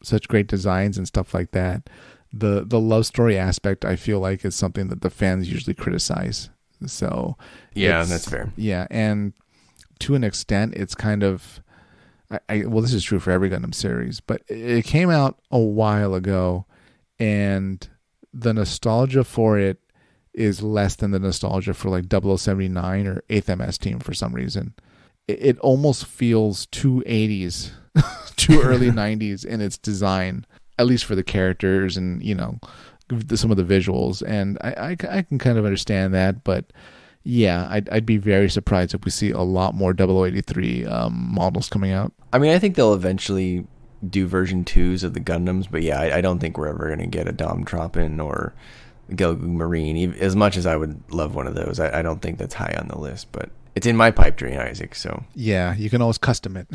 such great designs and stuff like that, the love story aspect, I feel like, is something that the fans usually criticize. So yeah, that's fair. Yeah, and to an extent, it's kind of... well, this is true for every Gundam series, but it came out a while ago, and the nostalgia for it is less than the nostalgia for like 0079 or 8th MS Team for some reason. It almost feels too 80s, too early 90s in its design, at least for the characters and, some of the visuals. And I can kind of understand that, but yeah, I'd be very surprised if we see a lot more 0083 models coming out. I mean, I think they'll eventually do version 2s of the Gundams, but yeah, I don't think we're ever going to get a Domtropen or Gelgoog Marine. As much as I would love one of those, I don't think that's high on the list, but It's in my pipe dream, Isaac, so. Yeah, you can always custom it.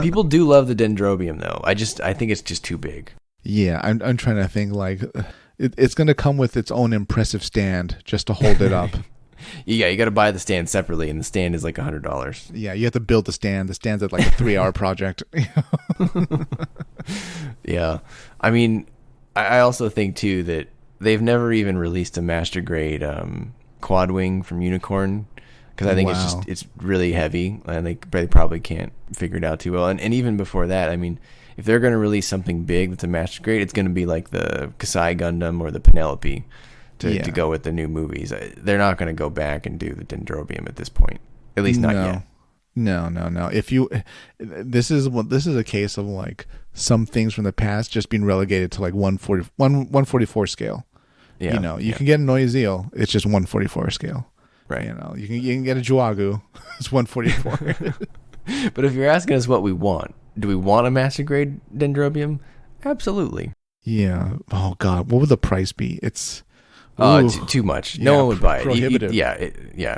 People do love the Dendrobium, though. I think it's just too big. Yeah, I'm trying to think, like, it's going to come with its own impressive stand just to hold it up. Yeah, you got to buy the stand separately, and the stand is like $100. Yeah, you have to build the stand. The stand's like a 3-hour project. Yeah. I mean, I also think, too, that they've never even released a Master Grade quad wing from Unicorn, because I think it's really heavy, and they probably can't figure it out too well. And even before that, I mean, if they're going to release something big that's a Master Grade, it's going to be like the Kasai Gundam or the Penelope to go with the new movies. They're not going to go back and do the Dendrobium at this point, at least not yet. No. This is a case of like some things from the past just being relegated to like 144 scale. Yeah, you can get a Noiseel, it's just 144 scale. Right. You can get a Juagu, it's 144. But if you're asking us what we want, do we want a Master Grade Dendrobium? Absolutely. Yeah. Oh God, what would the price be? It's too much. No one would buy it. Prohibitive.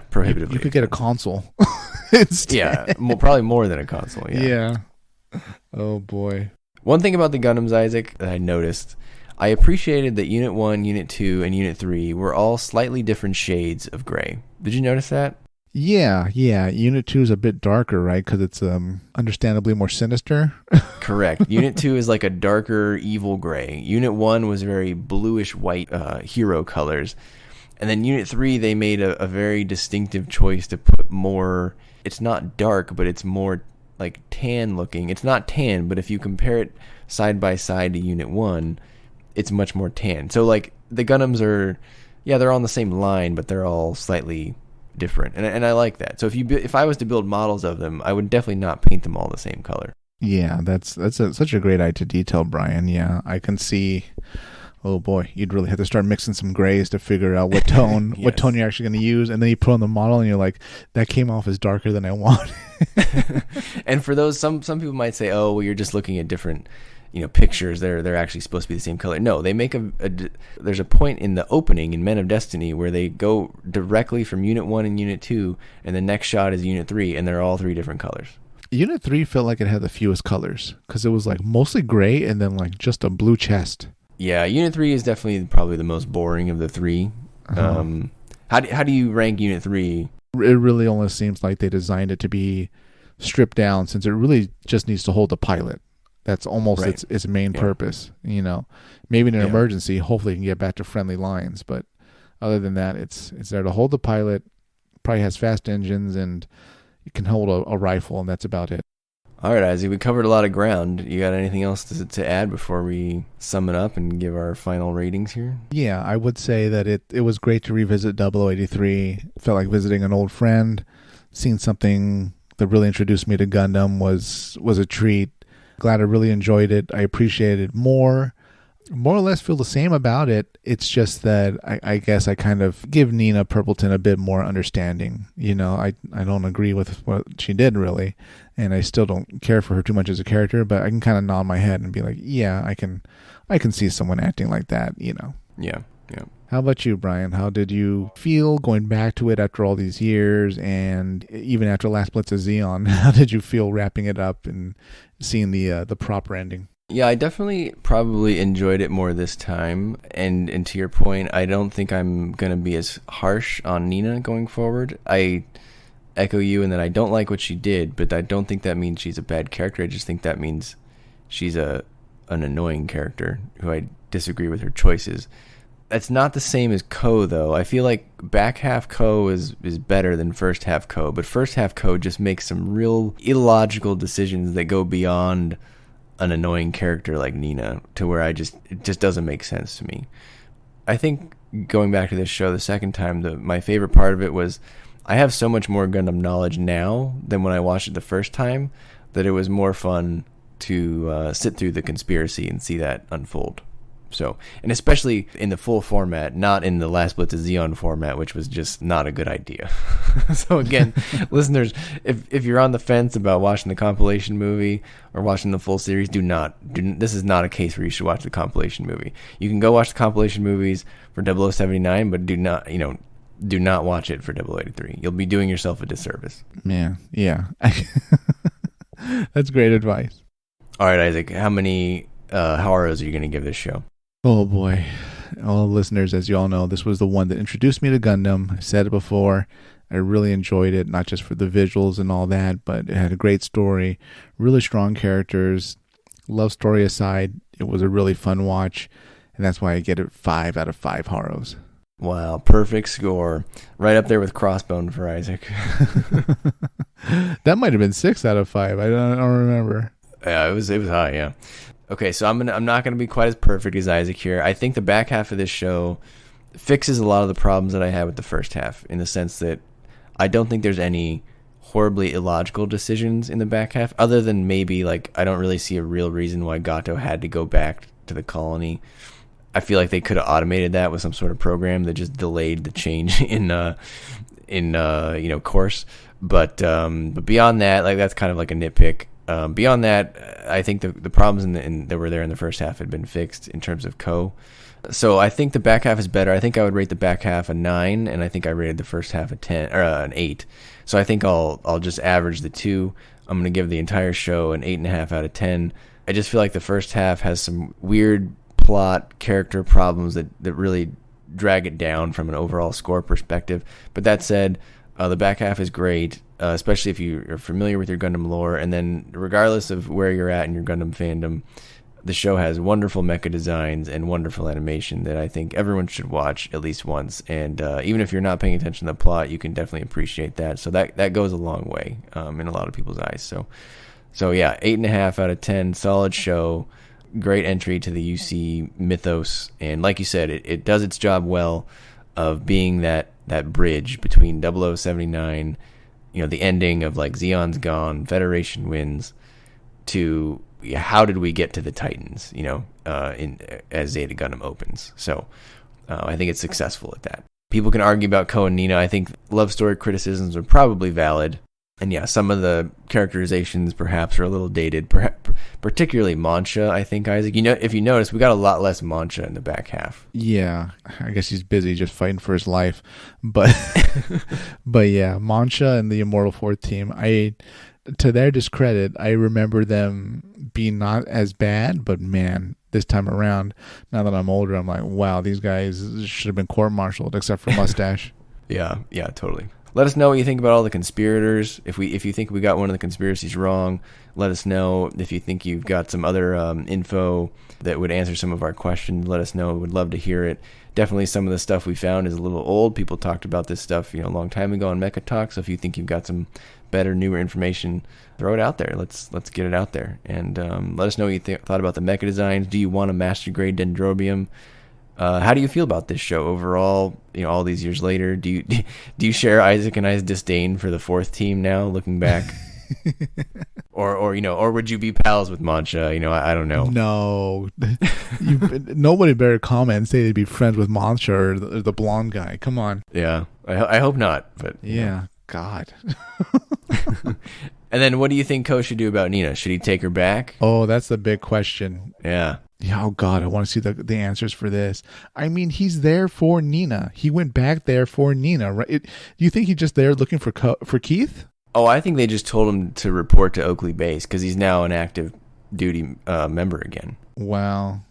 Prohibitively. You could get a console. Yeah, probably more than a console. Yeah. Oh boy. One thing about the Gundams, Isaac, that I noticed, I appreciated that Unit 1, Unit 2, and Unit 3 were all slightly different shades of gray. Did you notice that? Yeah. Unit 2 is a bit darker, right? Because it's understandably more sinister. Correct. Unit 2 is like a darker, evil gray. Unit 1 was very bluish white hero colors. And then Unit 3, they made a very distinctive choice to put more... It's not dark, but it's more like tan looking. It's not tan, but if you compare it side by side to Unit 1, it's much more tan. So like the Gundams are... Yeah, they're on the same line, but they're all slightly different, and I like that. So if I was to build models of them, I would definitely not paint them all the same color. Yeah, that's such a great eye to detail, Brian. Yeah, I can see. Oh boy, you'd really have to start mixing some grays to figure out what tone Yes. what tone you're actually going to use, and then you put on the model, and you're like, that came off as darker than I want. And for those, some people might say, oh, well, you're just looking at different pictures. They're actually supposed to be the same color. No, they make there's a point in the opening in Men of Destiny where they go directly from Unit 1 and Unit 2, and the next shot is Unit 3, and they're all 3 different colors. Unit 3 felt like it had the fewest colors, because it was like mostly gray and then like just a blue chest. Yeah, Unit 3 is definitely probably the most boring of the 3. Uh-huh. How do you rank Unit 3? It really almost seems like they designed it to be stripped down, since it really just needs to hold the pilot. That's almost its main purpose. Maybe in an emergency, hopefully it can get back to friendly lines. But other than that, it's there to hold the pilot. Probably has fast engines, and it can hold a rifle, and that's about it. All right, Isaac, we covered a lot of ground. You got anything else to add before we sum it up and give our final ratings here? Yeah, I would say that it was great to revisit 0083. Felt like visiting an old friend. Seeing something that really introduced me to Gundam was a treat. Glad I really enjoyed it. I appreciated it more or less feel the same about it. It's just that I guess I kind of give Nina Purpleton a bit more understanding. I don't agree with what she did really, and I still don't care for her too much as a character, but I can kind of nod my head and be like, yeah, I can see someone acting like that. Yeah. How about you, Brian? How did you feel going back to it after all these years, and even after Last Blitz of Zeon? How did you feel wrapping it up and seeing the proper ending? Yeah, I definitely probably enjoyed it more this time. And to your point, I don't think I'm going to be as harsh on Nina going forward. I echo you in that I don't like what she did, but I don't think that means she's a bad character. I just think that means she's an annoying character who I disagree with her choices. That's not the same as Ko, though. I feel like back half Ko is better than first half Ko, but first half Ko just makes some real illogical decisions that go beyond an annoying character like Nina, to where it just doesn't make sense to me. I think going back to this show the second time, my favorite part of it was I have so much more Gundam knowledge now than when I watched it the first time, that it was more fun to sit through the conspiracy and see that unfold. So, and especially in the full format, not in the Last Blitz of Zeon format, which was just not a good idea. So again, listeners, if you're on the fence about watching the compilation movie or watching the full series, this is not a case where you should watch the compilation movie. You can go watch the compilation movies for 0079, but do not, do not watch it for 0083. You'll be doing yourself a disservice. Man, yeah. That's great advice. All right, Isaac, how many Haros are you going to give this show? Oh, boy. All listeners, as you all know, this was the one that introduced me to Gundam. I said it before. I really enjoyed it, not just for the visuals and all that, but it had a great story, really strong characters. Love story aside, it was a really fun watch, and that's why I get it 5 out of 5 Haros. Wow, perfect score. Right up there with Crossbone for Isaac. That might have been 6 out of 5. I don't remember. Yeah, it was high, yeah. Okay, so I'm not gonna be quite as perfect as Isaac here. I think the back half of this show fixes a lot of the problems that I had with the first half, in the sense that I don't think there's any horribly illogical decisions in the back half, other than maybe, like, I don't really see a real reason why Gato had to go back to the colony. I feel like they could have automated that with some sort of program that just delayed the change in course. But beyond that, like, that's kind of like a nitpick. Beyond that, I think the problems that were there in the first half had been fixed in terms of So I think the back half is better. I think I would rate the back half a 9, and I think I rated the first half a 10 or an 8. So I think I'll just average the two. I'm going to give the entire show an 8.5 out of 10. I just feel like the first half has some weird plot, character problems that really drag it down from an overall score perspective. But that said, the back half is great, especially if you're familiar with your Gundam lore. And then regardless of where you're at in your Gundam fandom, the show has wonderful mecha designs and wonderful animation that I think everyone should watch at least once. And even if you're not paying attention to the plot, you can definitely appreciate that. So that goes a long way in a lot of people's eyes. So yeah, 8.5 out of 10, solid show, great entry to the UC mythos. And like you said, it does its job well of being that bridge between 0079, the ending of like Zeon's gone, Federation wins, to how did we get to the Titans, as Zeta Gundam opens. So I think it's successful at that. People can argue about Ko and Nina. I think love story criticisms are probably valid. And yeah, some of the characterizations perhaps are a little dated, particularly Mancha, I think, Isaac. If you notice, we got a lot less Mancha in the back half. Yeah, I guess he's busy just fighting for his life. But but yeah, Mancha and the Immortal Fourth team, to their discredit, I remember them being not as bad, but man, this time around, now that I'm older, I'm like, wow, these guys should have been court-martialed except for mustache. Yeah, totally. Let us know what you think about all the conspirators. If you think we got one of the conspiracies wrong, let us know. If you think you've got some other info that would answer some of our questions, let us know. We'd love to hear it. Definitely some of the stuff we found is a little old. People talked about this stuff, a long time ago on Mecha Talk. So if you think you've got some better, newer information, throw it out there. Let's get it out there. And let us know what you thought about the mecha designs. Do you want a Master Grade Dendrobium? How do you feel about this show overall? All these years later, do you share Isaac and I's disdain for the fourth team now, looking back, or would you be pals with Mancha? I don't know. No, nobody better comment and say they'd be friends with Mancha or the blonde guy. Come on. Yeah, I hope not. But yeah, God. And then, what do you think Ko should do about Nina? Should he take her back? Oh, that's the big question. Yeah. Oh, God, I want to see the answers for this. I mean, he's there for Nina. He went back there for Nina, right? Do you think he's just there looking for Keith? Oh, I think they just told him to report to Oakley Base because he's now an active duty member again. Wow.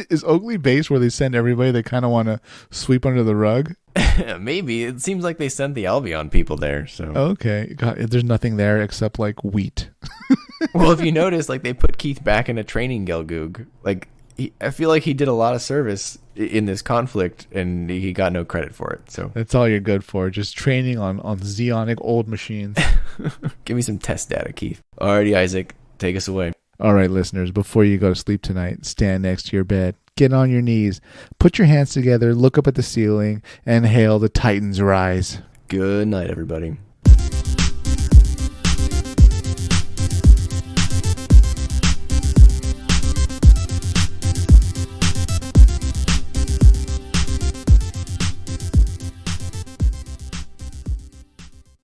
Is Oakley Base where they send everybody they kind of want to sweep under the rug? Maybe. It seems like they sent the Albion people there. So okay. God, there's nothing there except like wheat. Well, if you notice, like, they put Keith back in a training Gelgoog. Like, I feel like he did a lot of service in this conflict, and he got no credit for it. So that's all you're good for, just training on Zeonic old machines. Give me some test data, Keith. Alrighty, Isaac, take us away. All right, listeners, before you go to sleep tonight, stand next to your bed, get on your knees, put your hands together, look up at the ceiling, and hail the Titans rise. Good night, everybody.